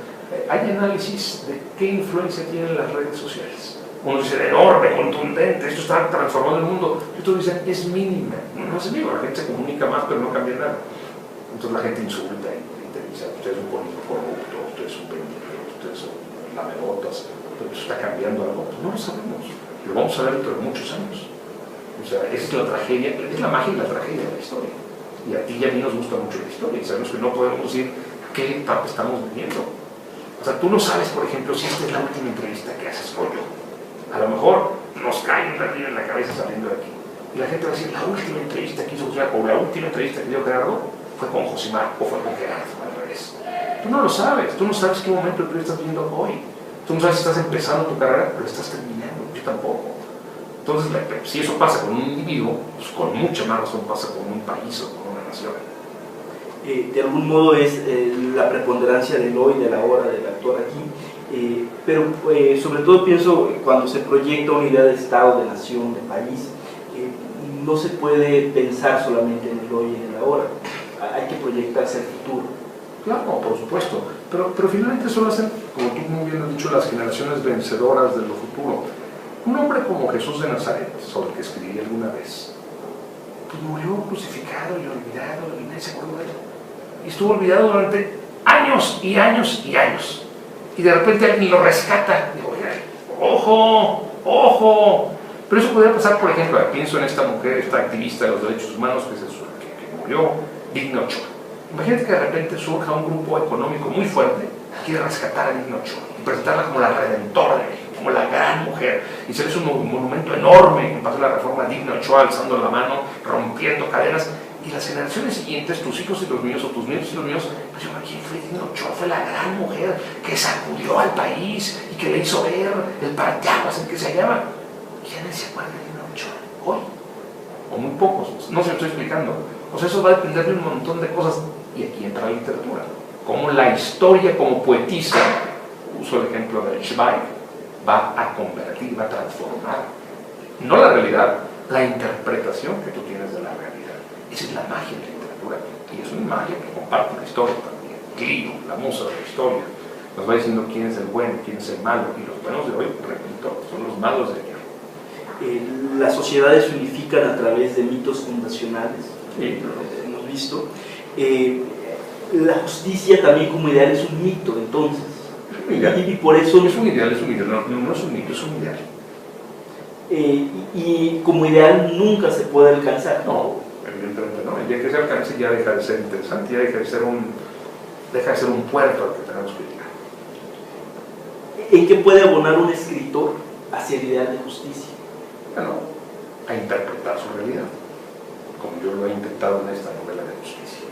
[SPEAKER 3] hay análisis de qué influencia tienen las redes sociales. Unos dicen enorme, contundente, esto está transformando el mundo. Y otros dicen es mínima. No es mínima, la gente se comunica más, pero no cambia nada. Entonces la gente insulta y te dice, usted es un político corrupto, usted es un pendejo, usted es un lamerotas, pero eso está cambiando algo. Pues no lo sabemos. Lo vamos a ver dentro de muchos años. O sea, esa es la tragedia, es la magia y la tragedia de la historia. Y a ti y a mí nos gusta mucho la historia y sabemos que no podemos decir qué etapa estamos viviendo. O sea, tú no sabes, por ejemplo, si esta es la última entrevista que haces con yo. A lo mejor nos cae un ladrillo en la cabeza saliendo de aquí. Y la gente va a decir, la última entrevista que hizo Josimar, o la última entrevista que dio Gerardo, fue con Josimar, o fue con Gerardo, al revés. Tú no lo sabes, tú no sabes qué momento tú estás viviendo hoy. Tú no sabes si estás empezando tu carrera, pero estás terminando, yo tampoco. Entonces, si eso pasa con un individuo, pues con mucha más razón pasa con un país o con una nación.
[SPEAKER 2] De algún modo es la preponderancia del hoy, de la hora, del actuar aquí. Pero sobre todo pienso cuando se proyecta una idea de Estado, de nación, de país, no se puede pensar solamente en el hoy y en el ahora, hay que proyectarse al futuro.
[SPEAKER 3] Claro, por supuesto, pero finalmente eso lo hacen, como tú muy bien has dicho, las generaciones vencedoras de lo futuro. Un hombre como Jesús de Nazaret, sobre el que escribí alguna vez, pues murió crucificado y olvidado y nadie se acordó de él. Y estuvo olvidado durante años y años y años. Y de repente alguien lo rescata. Digo, ojo, ojo. Pero eso podría pasar, por ejemplo, pienso en esta mujer, esta activista de los derechos humanos que murió, Digna Ochoa. Imagínate que de repente surja un grupo económico muy fuerte que quiere rescatar a Digna Ochoa y presentarla como la redentora de México, como la gran mujer. Y se le hizo un monumento enorme en paso de la reforma, Digna Ochoa alzando la mano, rompiendo cadenas. Y las generaciones siguientes, tus hijos y los míos, o tus nietos y los míos, pues yo, ¿quién fue Digna Ochoa? Fue la gran mujer que sacudió al país y que le hizo ver el parteaguas en que se hallaba. ¿Quiénes se acuerdan de Digna Ochoa hoy? O muy pocos, no se lo estoy explicando. O sea, eso va a depender de un montón de cosas. Y aquí entra la literatura. Como la historia, como poetisa, uso el ejemplo de Zweig, va a convertir, va a transformar, no la realidad, la interpretación que tú tienes de la realidad. Esa es la magia de la literatura, y es una magia que comparte la historia también. Clio, la musa de la historia, nos va diciendo quién es el bueno, quién es el malo, y los buenos de hoy, repito, son los malos de ayer.
[SPEAKER 2] Las sociedades se unifican a través de mitos fundacionales,
[SPEAKER 3] Sí.
[SPEAKER 2] Hemos visto. La justicia también como ideal es un mito, entonces. Y por eso...
[SPEAKER 3] Es un ideal, no es un mito, es un ideal.
[SPEAKER 2] y como ideal nunca se puede alcanzar.
[SPEAKER 3] No, evidentemente no. El día que se alcance ya deja de ser interesante, ya deja de ser un puerto al que tenemos que llegar.
[SPEAKER 2] ¿En qué puede abonar un escritor hacia el ideal de justicia?
[SPEAKER 3] Bueno, a interpretar su realidad, como yo lo he intentado en esta novela de justicia.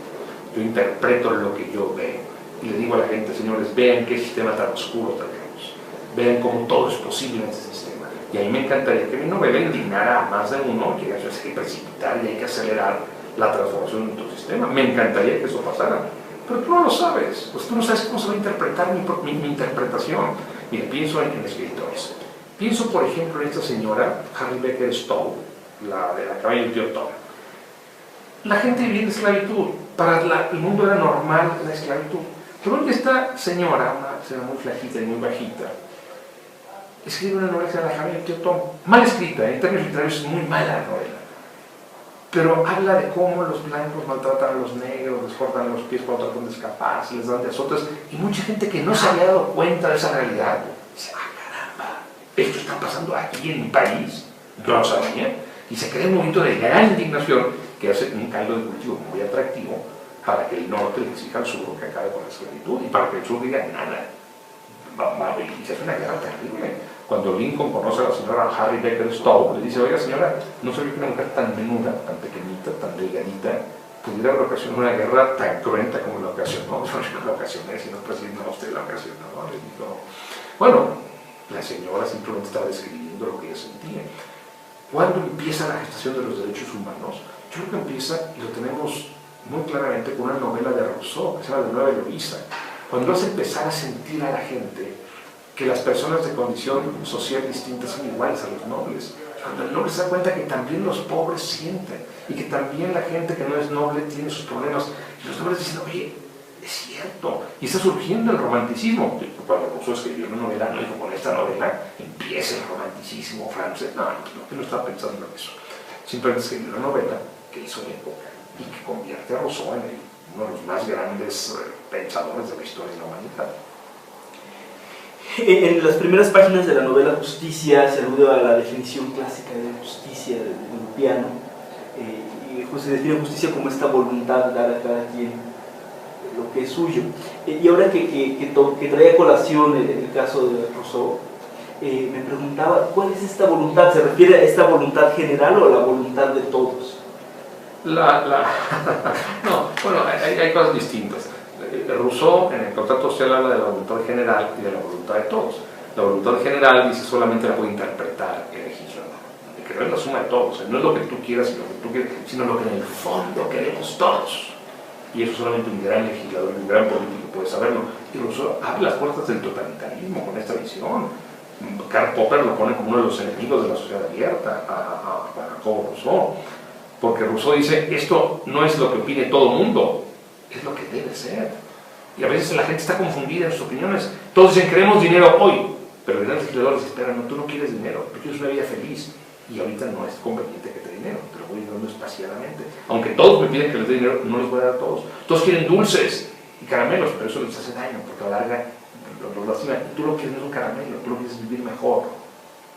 [SPEAKER 3] Yo interpreto lo que yo veo y le digo a la gente, señores, vean qué sistema tan oscuro tenemos, vean cómo todo es posible en este sistema. Y a mí me encantaría que mi novela indignara a más de uno, que hay que precipitar y hay que acelerar la transformación de nuestro sistema. Me encantaría que eso pasara, pero tú no lo sabes, pues tú no sabes cómo se va a interpretar mi interpretación. Mira, pienso en escritores. Pienso, por ejemplo, en esta señora, Harry Becker Stowe, la de la cabaña del tío Tom. La gente vivía en esclavitud. Para el mundo era normal la esclavitud. Pero esta señora, una señora muy flaquita y muy bajita, escribe una novela que se llama La cabaña del tío Tom. Mal escrita, en términos literarios es muy mala la novela. Pero habla de cómo los blancos maltratan a los negros, les cortan los pies cuando tratan de escapar, se les dan de azotes. Y mucha gente que no se había dado cuenta de esa realidad, dice, ah, caramba, esto está pasando aquí en mi país, yo no sabía, y se crea un momento de gran indignación que hace un caldo de cultivo muy atractivo para que el norte le exija al sur que acabe con la esclavitud y para que el sur diga nada. Y se hace una guerra terrible. Cuando Lincoln conoce a la señora Harry Becker Stowe, le dice, oiga señora, no sabía que una mujer tan menuda, tan pequeñita, tan delgadita, pudiera ocasionar una guerra tan cruenta como la ocasionó. No la ocasioné, sino presidente, no, usted la ocasionó. Le dijo, bueno, la señora simplemente estaba describiendo lo que ella sentía. ¿Cuándo empieza la gestación de los derechos humanos? Yo creo que empieza, y lo tenemos muy claramente, con una novela de Rousseau, que se llama La Nueva Eloísa, cuando hace empezar a sentir a la gente que las personas de condición social distinta son iguales a los nobles. Cuando el noble se da cuenta que también los pobres sienten, y que también la gente que no es noble tiene sus problemas, y los nobles dicen, oye, es cierto, y está surgiendo el romanticismo. Cuando Rousseau escribió una novela, no dijo, con esta novela empieza el romanticismo francés. No, no estaba pensando en eso. Simplemente escribió una novela que hizo época y que convierte a Rousseau en uno de los más grandes pensadores de la historia de la humanidad.
[SPEAKER 2] En las primeras páginas de la novela Justicia se alude a la definición clásica de justicia de Lupiano, y pues se define justicia como esta voluntad de dar a cada quien lo que es suyo. Y ahora que trae a colación el caso de Rousseau, me preguntaba, ¿cuál es esta voluntad? ¿Se refiere a esta voluntad general o a la voluntad de todos?
[SPEAKER 3] No, bueno, hay cosas distintas. Rousseau en el contrato social habla de la voluntad general y de la voluntad de todos. La voluntad general dice solamente la puede interpretar el legislador, que no es la suma de todos, no es lo que tú quieras, sino lo que en el fondo queremos todos. Y eso solamente un gran legislador, un gran político puede saberlo. Y Rousseau abre las puertas del totalitarismo con esta visión. Karl Popper lo pone como uno de los enemigos de la sociedad abierta a Jacobo Rousseau, porque Rousseau dice, esto no es lo que opine todo el mundo, es lo que debe ser. Y a veces la gente está confundida en sus opiniones. Todos dicen, queremos dinero hoy, pero el gran legislador les espera, no, tú no quieres dinero, tú quieres una vida feliz, y ahorita no es conveniente que te dé dinero, te lo voy dando espaciadamente. Aunque todos me piden que les dé dinero, no les voy a dar a todos. Todos quieren dulces y caramelos, pero eso les hace daño, porque a la larga los lastima. Tú lo quieres no es un caramelo, tú lo quieres vivir mejor.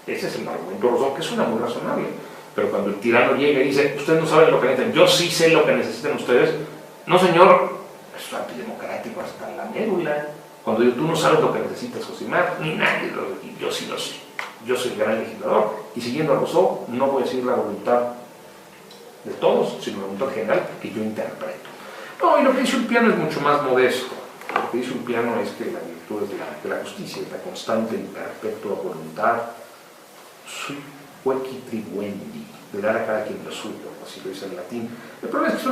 [SPEAKER 3] Ese es el argumento de Rousseau, que suena muy razonable. Pero cuando el tirano llega y dice, ustedes no saben lo que necesitan, yo sí sé lo que necesitan ustedes. No, señor, es antidemocrático hasta la médula. Cuando digo, tú no sabes lo que necesitas, Josimar, ni nadie, yo sí lo sé. Yo soy el gran legislador, y siguiendo a Rousseau, no voy a decir la voluntad de todos, sino la voluntad general que yo interpreto. No, y lo que dice Ulpiano es mucho más modesto. Lo que dice Ulpiano es que la virtud es de la justicia, es la constante y perpetua voluntad, sui quae tribuendi, de dar a cada quien lo suyo, así lo dice en latín. El problema es que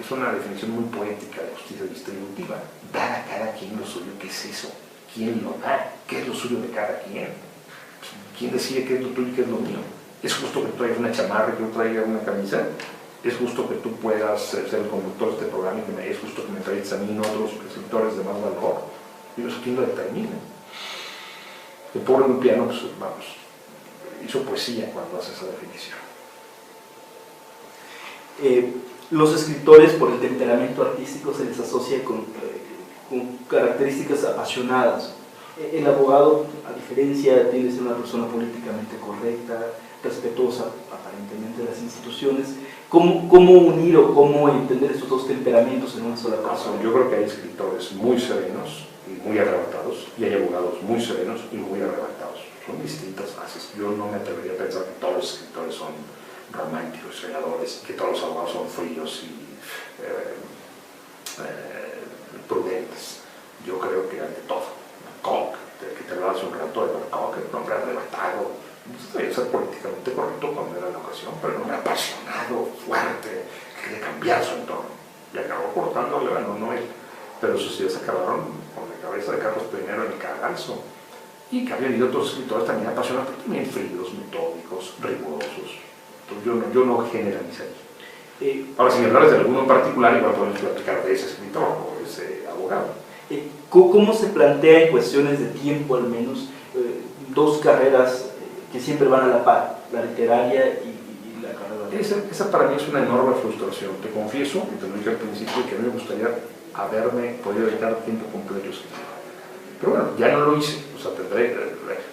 [SPEAKER 3] es una definición muy poética de justicia distributiva. Dar a cada quien lo suyo, ¿qué es eso? ¿Quién lo da? ¿Qué es lo suyo de cada quien? ¿Quién decide qué es lo tuyo y qué es lo mío? ¿Es justo que tú traigas una chamarra, que yo traiga una camisa? ¿Es justo que tú puedas ser el conductor de este programa y es justo que me traigas a mí y no a otros escritores de más valor? Y eso quién lo determina. El pobre Ulpiano, pues vamos, hizo poesía cuando hace esa definición.
[SPEAKER 2] Los escritores, por el temperamento artístico, se les asocia con características apasionadas. El abogado, a diferencia, tiende a ser una persona políticamente correcta, respetuosa aparentemente de las instituciones. ¿Cómo unir o cómo entender estos dos temperamentos en una sola persona?
[SPEAKER 3] Yo creo que hay escritores muy serenos y muy arrebatados, y hay abogados muy serenos y muy arrebatados. Son distintas fases. Yo no me atrevería a pensar que todos los escritores son románticos, soñadores, que todos los abogados son fríos y prudentes. Yo creo que hay de todo. Koch, que te hablaba hace un rato de Koch, el hombre arrebatado, debía ser políticamente correcto cuando era la ocasión, pero un hombre apasionado, fuerte, que quería cambiar su entorno. Y acabó cortándole, bueno, no él, pero sus ideas acabaron con la cabeza de Carlos I en el cagazo. Y que había habido otros escritores también apasionados, pero también fríos, metódicos, rigurosos. Entonces yo no generalizaría. Ahora, si me hablas de alguno en particular, igual podemos platicar de ese escritor o de ese abogado.
[SPEAKER 2] ¿Cómo se plantea en cuestiones de tiempo, al menos, dos carreras que siempre van a la par, la literaria y la carrera?
[SPEAKER 3] Esa para mí es una enorme frustración. Te confieso, y te lo dije al principio, que a mí me gustaría haberme podido dedicar tiempo completo a escribir. Pero bueno, ya no lo hice. O sea,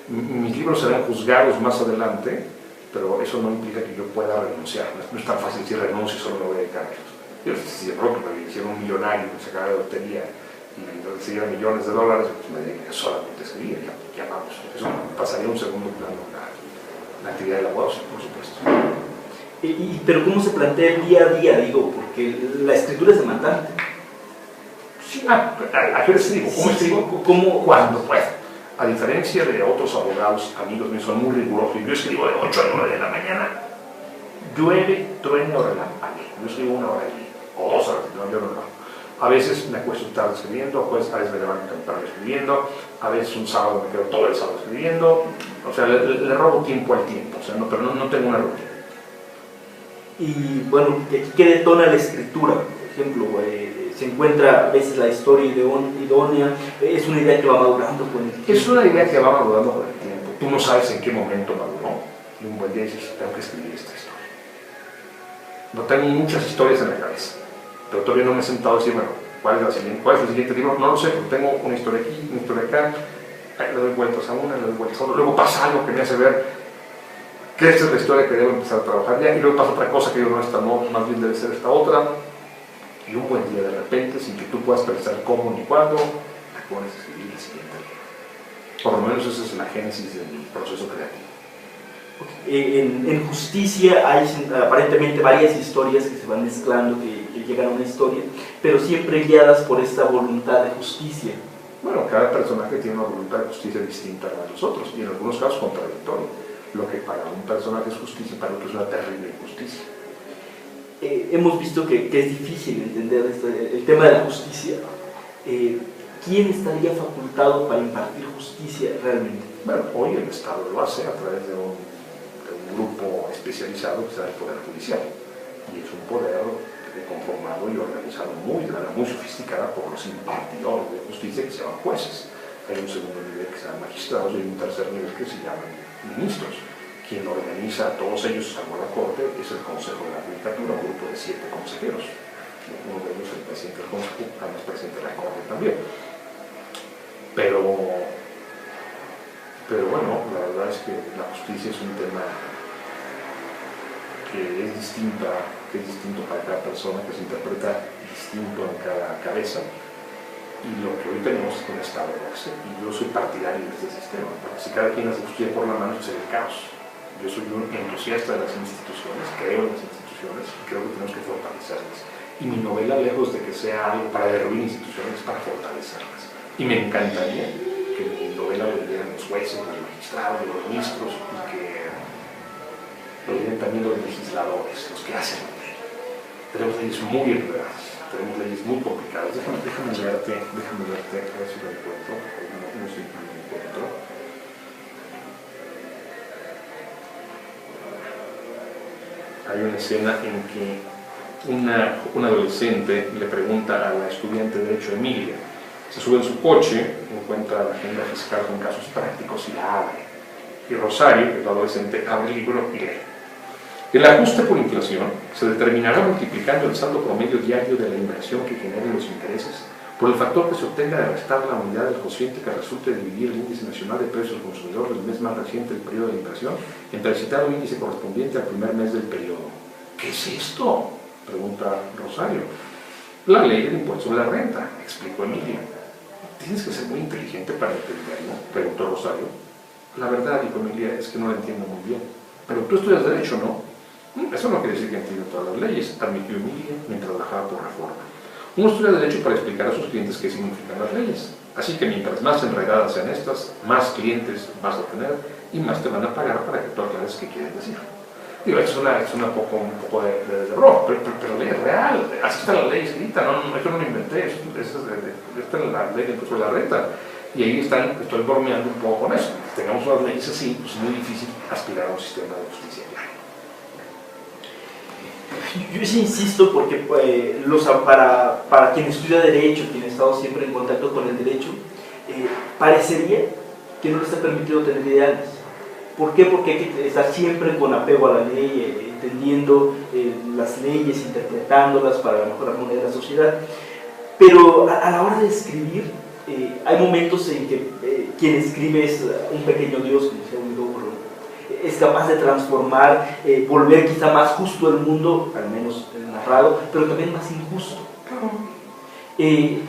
[SPEAKER 3] mis libros serán juzgados más adelante, pero eso no implica que yo pueda renunciar. No es tan fácil decir renuncio y solo me voy a dedicar a esto. Yo, si de pronto me hiciera un millonario, me sacara de lotería y recibiera millones de dólares, pues me dedicaría solamente a escribir, ya vamos. Eso pasaría a un segundo plano, la actividad del abogado, por supuesto.
[SPEAKER 2] Pero ¿cómo se plantea el día a día? Digo, porque la escritura es demandante.
[SPEAKER 3] Sí, ¿a qué escribo? ¿Cómo escribo? Cuando puedo. A diferencia de otros abogados, amigos míos, son muy rigurosos. Yo escribo de 8 a 9 de la mañana, llueve, truene o relampague. Yo escribo 1 hora al día, o 2 horas, no, yo no lo hago. A veces me acuesto tarde escribiendo, pues a veces me levanto temprano escribiendo, a veces un sábado me quedo todo el sábado escribiendo. O sea, le robo tiempo al tiempo, o sea, pero no tengo una rutina.
[SPEAKER 2] Y bueno, ¿qué detona la escritura? Por ejemplo, se encuentra a veces la historia idónea, es una idea que va madurando con el tiempo.
[SPEAKER 3] Es una idea que va madurando con el tiempo. Tú no sabes en qué momento maduró. Y un buen día dices, tengo que escribir esta historia. No tengo muchas historias en la cabeza, pero todavía no me he sentado a decir, bueno, ¿cuál es el siguiente libro? No lo sé, pero tengo una historia aquí, una historia acá, le doy vueltas a una, le doy vueltas a otra. Luego pasa algo que me hace ver que esta es la historia que debo empezar a trabajar ya, y luego pasa otra cosa que yo no, esta no, más bien debe ser esta otra. Y un buen día de repente, sin que tú puedas pensar cómo ni cuándo, te pones a escribir el siguiente libro. Por lo menos esa es la génesis de mi proceso creativo.
[SPEAKER 2] En Justicia hay aparentemente varias historias que se van mezclando, que llegan a una historia, pero siempre guiadas por esta voluntad de justicia.
[SPEAKER 3] Bueno, cada personaje tiene una voluntad de justicia distinta a los otros, y en algunos casos contradictoria. Lo que para un personaje es justicia, para otro es una terrible injusticia.
[SPEAKER 2] Hemos visto que es difícil entender el tema de la justicia. ¿Quién estaría facultado para impartir justicia realmente?
[SPEAKER 3] Bueno, hoy el Estado lo hace a través de un grupo especializado que se llama el Poder Judicial. Y es un poder conformado y organizado muy sofisticada por los impartidores de justicia que se llaman jueces. Hay un segundo nivel que se llama magistrados y hay un tercer nivel que se llaman ministros. Quien organiza a todos ellos, salvo la Corte, es el Consejo de la Judicatura, un grupo de 7 consejeros. Uno de ellos es el presidente del Consejo, además presidente de la Corte también. Pero bueno, la verdad es que la justicia es un tema que es distinto para cada persona, que se interpreta distinto en cada cabeza. Y lo que hoy tenemos es un Estado de base, y yo soy partidario de este sistema, porque si cada quien hace justicia por la mano, sería el caos. Yo soy un entusiasta de las instituciones, creo en las instituciones y creo que tenemos que fortalecerlas. Y mi novela, lejos de que sea algo para derruir instituciones, es para fortalecerlas. Y me encantaría que mi novela lo leyeran los jueces, los magistrados, los ministros, y que lo leyeran también los legisladores, los que hacen la ley. Tenemos leyes muy enredadas, tenemos leyes muy complicadas. Déjame verte, a ver si lo encuentro. No sé si lo encuentro. Hay una escena en que una adolescente le pregunta a la estudiante de Derecho Emilia. Se sube en su coche, encuentra la agenda fiscal con casos prácticos y la abre. Y Rosario, que es la adolescente, abre el libro y lee. El ajuste por inflación se determinará multiplicando el saldo promedio diario de la inversión que generen los intereses por el factor que se obtenga de restar la unidad del cociente que resulte de dividir el índice nacional de precios del consumidor del mes más reciente del periodo de inflación entre el citado índice correspondiente al primer mes del periodo. ¿Qué es esto?, pregunta Rosario. La ley del impuesto sobre la renta, explicó Emilia. ¿Tienes que ser muy inteligente para entenderlo?, preguntó Rosario. La verdad, dijo Emilia, es que no lo entiendo muy bien. Pero tú estudias Derecho, ¿no? Eso no quiere decir que entienda todas las leyes, admitió Emilia mientras trabajaba por Reforma. Uno estudia Derecho para explicar a sus clientes qué significan las leyes. Así que mientras más enredadas sean estas, más clientes vas a tener y más te van a pagar para que tú aclares qué quieren decir. Digo, es un poco de error, pero ley es real. Así está la ley escrita, yo no lo inventé, esta es la ley del impuesto de la renta. Y ahí estoy bromeando un poco con eso. Si tengamos unas leyes así, pues es muy difícil aspirar a un sistema de justicia.
[SPEAKER 2] Yo sí insisto porque para quien estudia Derecho, quien ha estado siempre en contacto con el derecho, parecería que no les ha permitido tener ideales. ¿Por qué? Porque hay que estar siempre con apego a la ley, entendiendo las leyes, interpretándolas para la mejor armonía de la sociedad. Pero a la hora de escribir, hay momentos en que quien escribe es un pequeño Dios, como decía un logro, es capaz de transformar, volver quizá más justo el mundo, al menos narrado, pero también más injusto. Y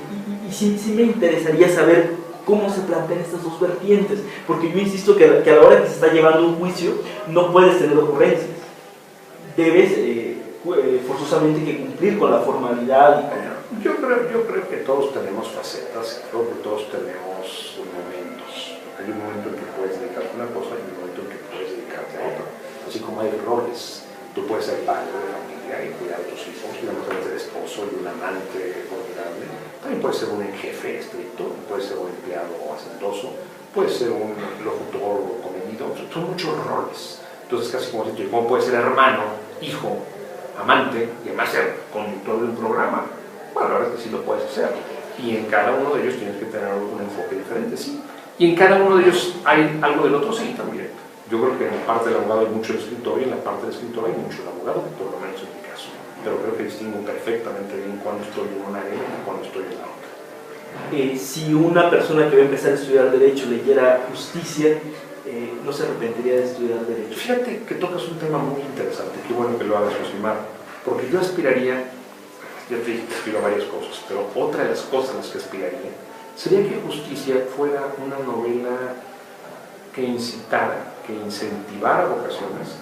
[SPEAKER 2] sí me interesaría saber cómo se plantean estas dos vertientes, porque yo insisto que a la hora que se está llevando un juicio no puedes tener ocurrencias, debes forzosamente que cumplir con la formalidad.
[SPEAKER 3] Yo creo que todos tenemos facetas, creo que todos tenemos momentos. Hay un momento en que puedes dedicarte a una cosa y un momento en que puedes dedicarte a otra. Así como hay roles, tú puedes ser padre de familia y cuidar a tus hijos, y a lo mejor ser esposo y un amante formidable. También puedes ser un jefe estricto, puedes ser un empleado hacendoso, puedes ser un locutor comedido, son muchos roles. Entonces casi como decir, ¿cómo puedes ser hermano, hijo, amante y además ser conductor de un programa? Bueno, la verdad es que sí lo puedes hacer. Y en cada uno de ellos tienes que tener un enfoque diferente, sí. Y en cada uno de ellos hay algo del otro, sí, también. Yo creo que en la parte del abogado hay mucho del escritor y en la parte del escritor hay mucho del abogado, por lo menos en mi caso. Pero creo que distingo perfectamente bien cuando estoy en una área y cuando estoy en la otra.
[SPEAKER 2] Si una persona que va a empezar a estudiar Derecho leyera Justicia, no se arrepentiría de estudiar Derecho.
[SPEAKER 3] Fíjate que tocas un tema muy interesante, qué bueno que lo hagas, Josimar, porque yo aspiraría, ya te dije que aspiro a varias cosas, pero otra de las cosas a las que aspiraría sería que Justicia fuera una novela que incitara, que incentivara vocaciones,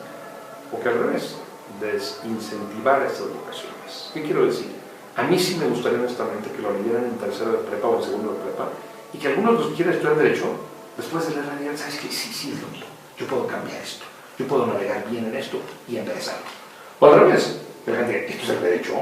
[SPEAKER 3] o que al revés, desincentivara estas vocaciones. ¿Qué quiero decir? A mí sí me gustaría honestamente que lo leyeran en tercero de prepa o en segundo de prepa, y que algunos de los que quieran estudiar Derecho, después de leer la ley, ¿sabes qué? Sí, es lo mío. Yo puedo cambiar esto, yo puedo navegar bien en esto y empezar. O al revés, la gente, esto es el Derecho,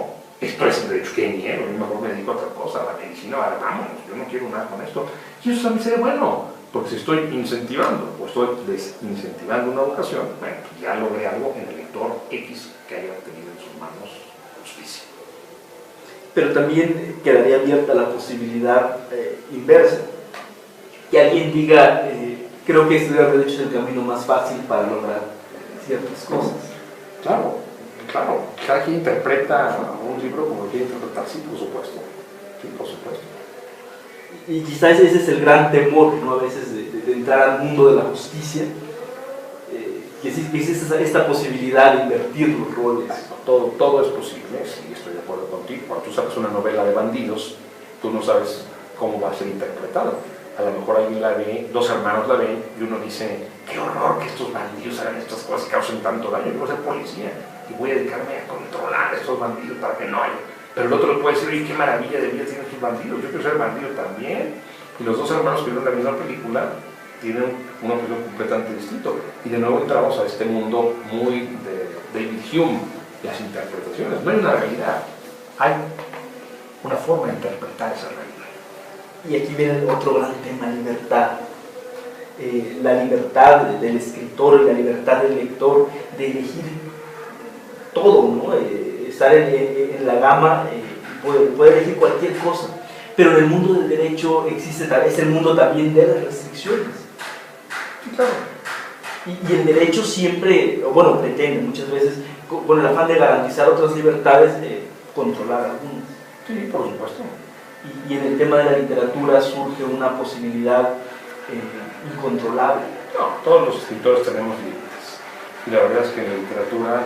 [SPEAKER 3] esto es el Derecho, que niego, yo mejor me dedico a otra cosa, a la medicina, vamos, yo no quiero nada con esto. Y eso también sería bueno, porque si estoy incentivando o estoy desincentivando una vocación, bueno, pues ya logré algo en el lector X que haya tenido en sus manos justicia.
[SPEAKER 2] Pero también quedaría abierta la posibilidad inversa, que alguien diga, creo que estudiar Derecho es el camino más fácil para lograr ciertas cosas.
[SPEAKER 3] Claro, cada quien interpreta un libro como quiere interpretar, sí, por supuesto.
[SPEAKER 2] Y quizás ese es el gran temor, ¿no? A veces de entrar al mundo de la justicia, que existe esta posibilidad de invertir los roles.
[SPEAKER 3] Todo es posible, sí, estoy de acuerdo contigo. Cuando tú sacas una novela de bandidos, tú no sabes cómo va a ser interpretada. A lo mejor alguien la ve, dos hermanos la ven y uno dice, qué horror que estos bandidos hagan estas cosas y causen tanto daño. Yo voy a ser policía y voy a dedicarme a controlar a estos bandidos para que no haya. Pero el otro le puede decir, oye, qué maravilla de vida tienen estos bandidos, yo quiero ser bandido también. Y los dos hermanos que vieron la misma película tienen una opinión completamente distinta. Y de nuevo entramos a este mundo muy de David Hume, las interpretaciones. No hay una realidad, hay una forma de interpretar esa realidad.
[SPEAKER 2] Y aquí viene otro gran tema, libertad. La libertad del escritor y la libertad del lector de elegir todo, ¿no? Estar en la gama, puede elegir cualquier cosa. Pero en el mundo del derecho es el mundo también de las restricciones.
[SPEAKER 3] Sí, claro.
[SPEAKER 2] Y el derecho siempre, bueno, pretende muchas veces, con el afán de garantizar otras libertades, controlar algunas.
[SPEAKER 3] Sí, por supuesto.
[SPEAKER 2] y en el tema de la literatura surge una posibilidad incontrolable.
[SPEAKER 3] No, todos los escritores tenemos límites. Y la verdad es que en la literatura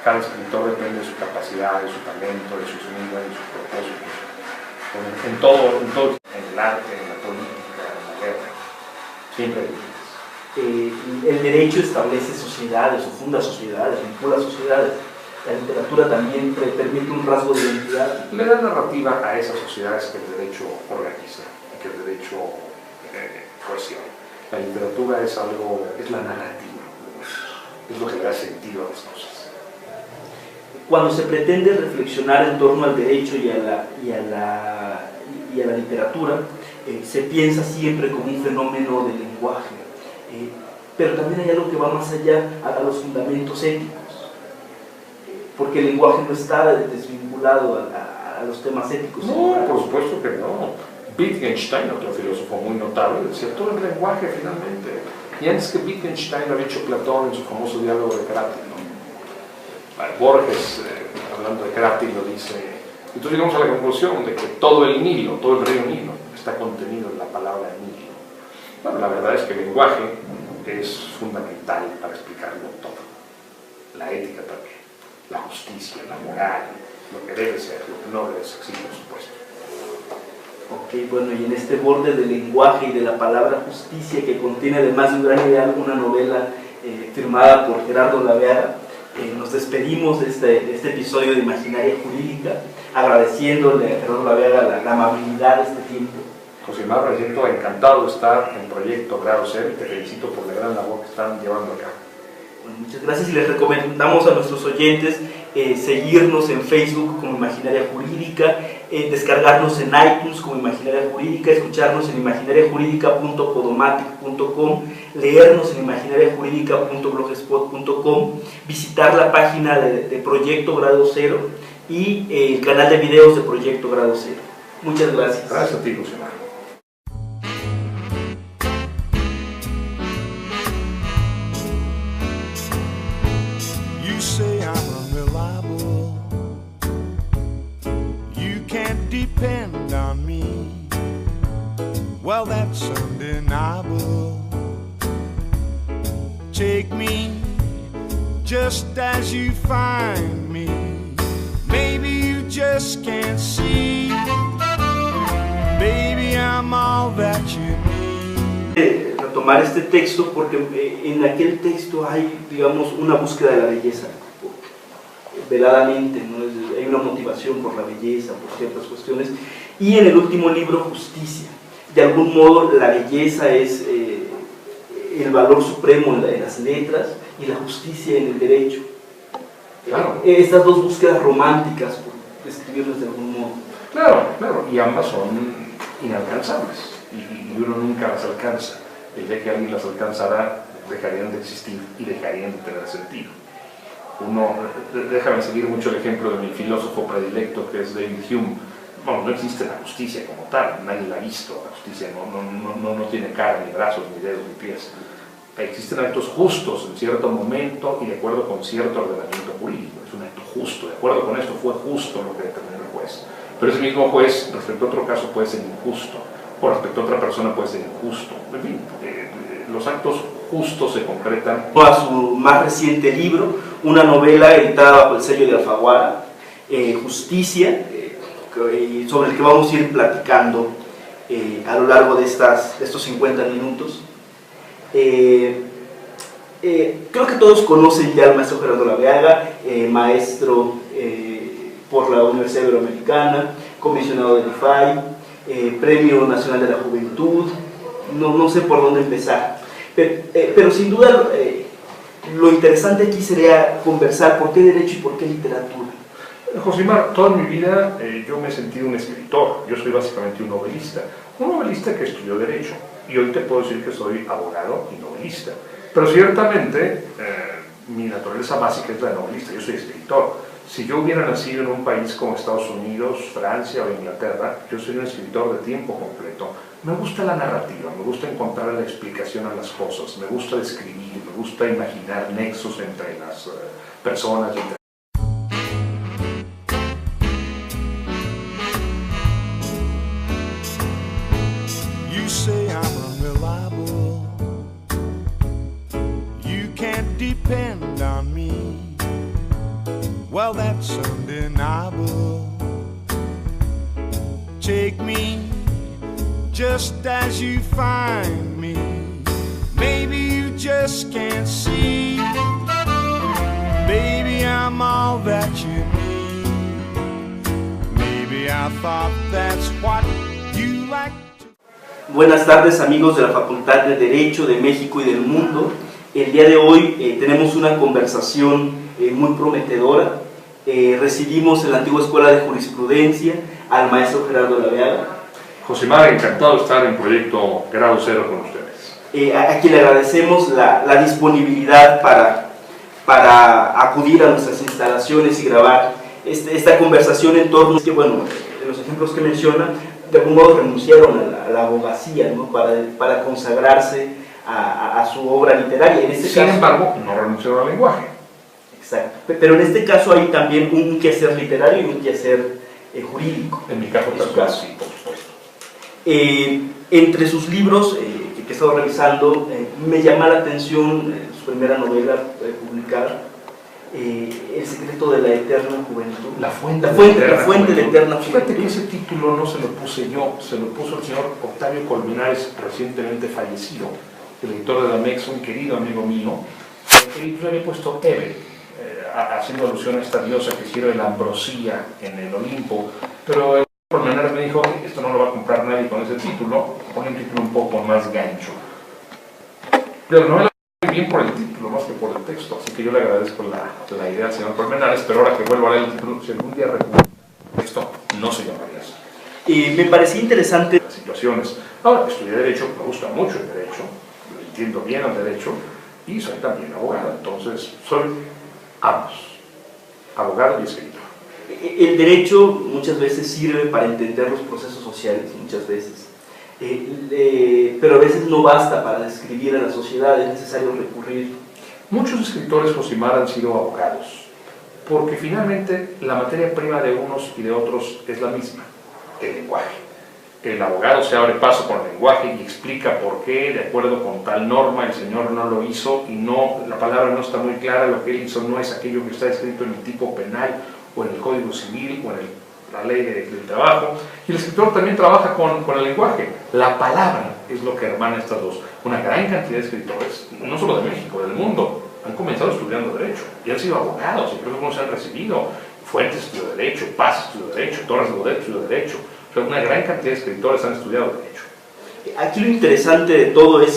[SPEAKER 3] cada escritor depende de su capacidad, de su talento, de sus vidas, de sus propósitos. En todo, en el arte, en la política, en la guerra, siempre hay límites.
[SPEAKER 2] El derecho establece sociedades, o funda sociedades, vincula sociedades. La literatura también permite un rasgo de identidad.
[SPEAKER 3] Le da narrativa a esas sociedades que el derecho organiza, que el derecho cohesiona. La literatura es la narrativa, es lo que le da sentido a las cosas.
[SPEAKER 2] Cuando se pretende reflexionar en torno al derecho y a la literatura, se piensa siempre como un fenómeno de lenguaje, pero también hay algo que va más allá a los fundamentos éticos, porque el lenguaje no está desvinculado a los temas éticos.
[SPEAKER 3] No, por supuesto que no. Wittgenstein, otro filósofo muy notable, decía todo el lenguaje finalmente. Y antes que Wittgenstein lo había hecho Platón en su famoso diálogo de Crátilo. Borges, hablando de Crátilo, dice, entonces llegamos a la conclusión de que todo el Nilo, todo el río Nilo, está contenido en la palabra Nilo. Bueno, la verdad es que el lenguaje es fundamental para explicarlo todo. La ética también, la justicia, la moral, lo que debe ser, lo que no debe ser, sí, por supuesto.
[SPEAKER 2] Ok, bueno, y en este borde del lenguaje y de la palabra justicia, que contiene además de un gran ideal una novela firmada por Gerardo Laveaga, nos despedimos de este episodio de Imaginaria Jurídica, agradeciéndole a Gerardo Laveaga la amabilidad de este tiempo.
[SPEAKER 3] Josimar, me siento encantado de estar en Proyecto Grado Cero y te felicito por la gran labor que están llevando a cabo.
[SPEAKER 2] Bueno, muchas gracias y les recomendamos a nuestros oyentes seguirnos en Facebook como Imaginaria Jurídica, descargarnos en iTunes como Imaginaria Jurídica, escucharnos en imaginariajurídica.podomatic.com, leernos en imaginariajurídica.blogspot.com, visitar la página de Proyecto Grado Cero y el canal de videos de Proyecto Grado Cero. Muchas gracias.
[SPEAKER 3] Gracias a ti, Josimar.
[SPEAKER 1] You say I'm unreliable. You can't depend on me. Well, that's undeniable. Take me just as you find me. Maybe you just can't see. Baby, I'm all that you need.
[SPEAKER 2] Retomar este texto porque en aquel texto hay, digamos, una búsqueda de la belleza veladamente, ¿no? Hay una motivación por la belleza, por ciertas cuestiones, y en el último libro, Justicia. De algún modo la belleza es el valor supremo en las letras y la justicia en el derecho.
[SPEAKER 3] Claro.
[SPEAKER 2] Estas dos búsquedas románticas, por describirlas de algún modo.
[SPEAKER 3] Claro, claro, y ambas son inalcanzables y uno nunca las alcanza. El día que alguien las alcanzará, dejarían de existir y dejarían de tener sentido. Déjame seguir mucho el ejemplo de mi filósofo predilecto, que es David Hume. Bueno, no existe la justicia como tal, nadie la ha visto. La justicia no tiene cara, ni brazos, ni dedos, ni pies. Existen actos justos en cierto momento y de acuerdo con cierto ordenamiento jurídico. Es un acto justo, de acuerdo con esto fue justo lo que determinó el juez. Pero ese mismo juez, respecto a otro caso, puede ser injusto, o respecto a otra persona puede ser injusto. En fin, los actos justos se concretan.
[SPEAKER 2] A su más reciente libro, una novela editada bajo el sello de Alfaguara, Justicia, sobre el que vamos a ir platicando a lo largo de estos 50 minutos. Creo que todos conocen ya al maestro Gerardo Laveaga, maestro por la Universidad Iberoamericana, comisionado del IFAI, Premio Nacional de la Juventud, no sé por dónde empezar, pero sin duda lo interesante aquí sería conversar por qué derecho y por qué literatura.
[SPEAKER 3] Josimar, toda mi vida yo me he sentido un escritor, yo soy básicamente un novelista que estudió Derecho, y hoy te puedo decir que soy abogado y novelista, pero ciertamente mi naturaleza básica es la de novelista, yo soy escritor. Si yo hubiera nacido en un país como Estados Unidos, Francia o Inglaterra, yo sería un escritor de tiempo completo. Me gusta la narrativa, me gusta encontrar la explicación a las cosas, me gusta describir, me gusta imaginar nexos entre las personas.
[SPEAKER 1] take me just as you find me. Maybe you just can't see. Baby, I'm all that you need. Maybe I thought that's what you like.
[SPEAKER 2] Buenas tardes, amigos de la Facultad de Derecho de México y del mundo. El día de hoy tenemos una conversación muy prometedora. Recibimos en la antigua Escuela de Jurisprudencia al maestro Gerardo Laveaga.
[SPEAKER 3] Josimar, encantado de estar en Proyecto Grado Cero con ustedes.
[SPEAKER 2] A quien le agradecemos la disponibilidad para acudir a nuestras instalaciones y grabar esta conversación en torno a que, bueno, de los ejemplos que menciona, de algún modo renunciaron a la abogacía, ¿no? para consagrarse a su obra literaria. En este
[SPEAKER 3] Sin
[SPEAKER 2] caso,
[SPEAKER 3] embargo, no renunciaron al lenguaje.
[SPEAKER 2] Exacto. Pero en este caso hay también un quehacer literario y un quehacer jurídico.
[SPEAKER 3] En mi caso personal, sí, por supuesto.
[SPEAKER 2] Entre sus libros que he estado revisando, me llama la atención su primera novela publicada, El secreto de la eterna juventud.
[SPEAKER 3] La fuente
[SPEAKER 2] de la eterna juventud.
[SPEAKER 3] Fíjate que ese título no se lo puse yo, se lo puso el señor Octavio Colmenares, recientemente fallecido, el editor de la MEX, un querido amigo mío. Él le había puesto Eve, haciendo alusión a esta diosa que sirve la ambrosía en el Olimpo, pero el Colmenares me dijo, esto no lo va a comprar nadie con ese título, pone un título un poco más gancho. Pero no me la bien por el título, más que por el texto, así que yo le agradezco la idea al señor Colmenares, pero ahora que vuelvo a leer el título, si algún día recuerdo, esto no se llamaría así.
[SPEAKER 2] Me parecía interesante.
[SPEAKER 3] Las situaciones. Ahora, estudié Derecho, me gusta mucho el Derecho, lo entiendo bien el Derecho, y soy también abogado, entonces soy ambos, abogado y escritor.
[SPEAKER 2] El derecho muchas veces sirve para entender los procesos sociales, muchas veces. Pero a veces no basta para describir a la sociedad, es necesario recurrir.
[SPEAKER 3] Muchos escritores, Josimar, han sido abogados, porque finalmente la materia prima de unos y de otros es la misma, el lenguaje. El abogado se abre paso con el lenguaje y explica por qué, de acuerdo con tal norma, el señor no lo hizo y no, la palabra no está muy clara, lo que él hizo no es aquello que está escrito en el tipo penal o en el Código Civil o en la ley del trabajo. Y el escritor también trabaja con el lenguaje. La palabra es lo que hermana estas dos. Una gran cantidad de escritores, no solo de México, del mundo, han comenzado estudiando Derecho y han sido abogados, incluso algunos se han recibido. Fuentes estudió Derecho, Paz estudió Derecho, Torres de Bodet estudió Derecho. O sea, una gran cantidad de escritores han estudiado Derecho.
[SPEAKER 2] Aquí lo interesante de todo es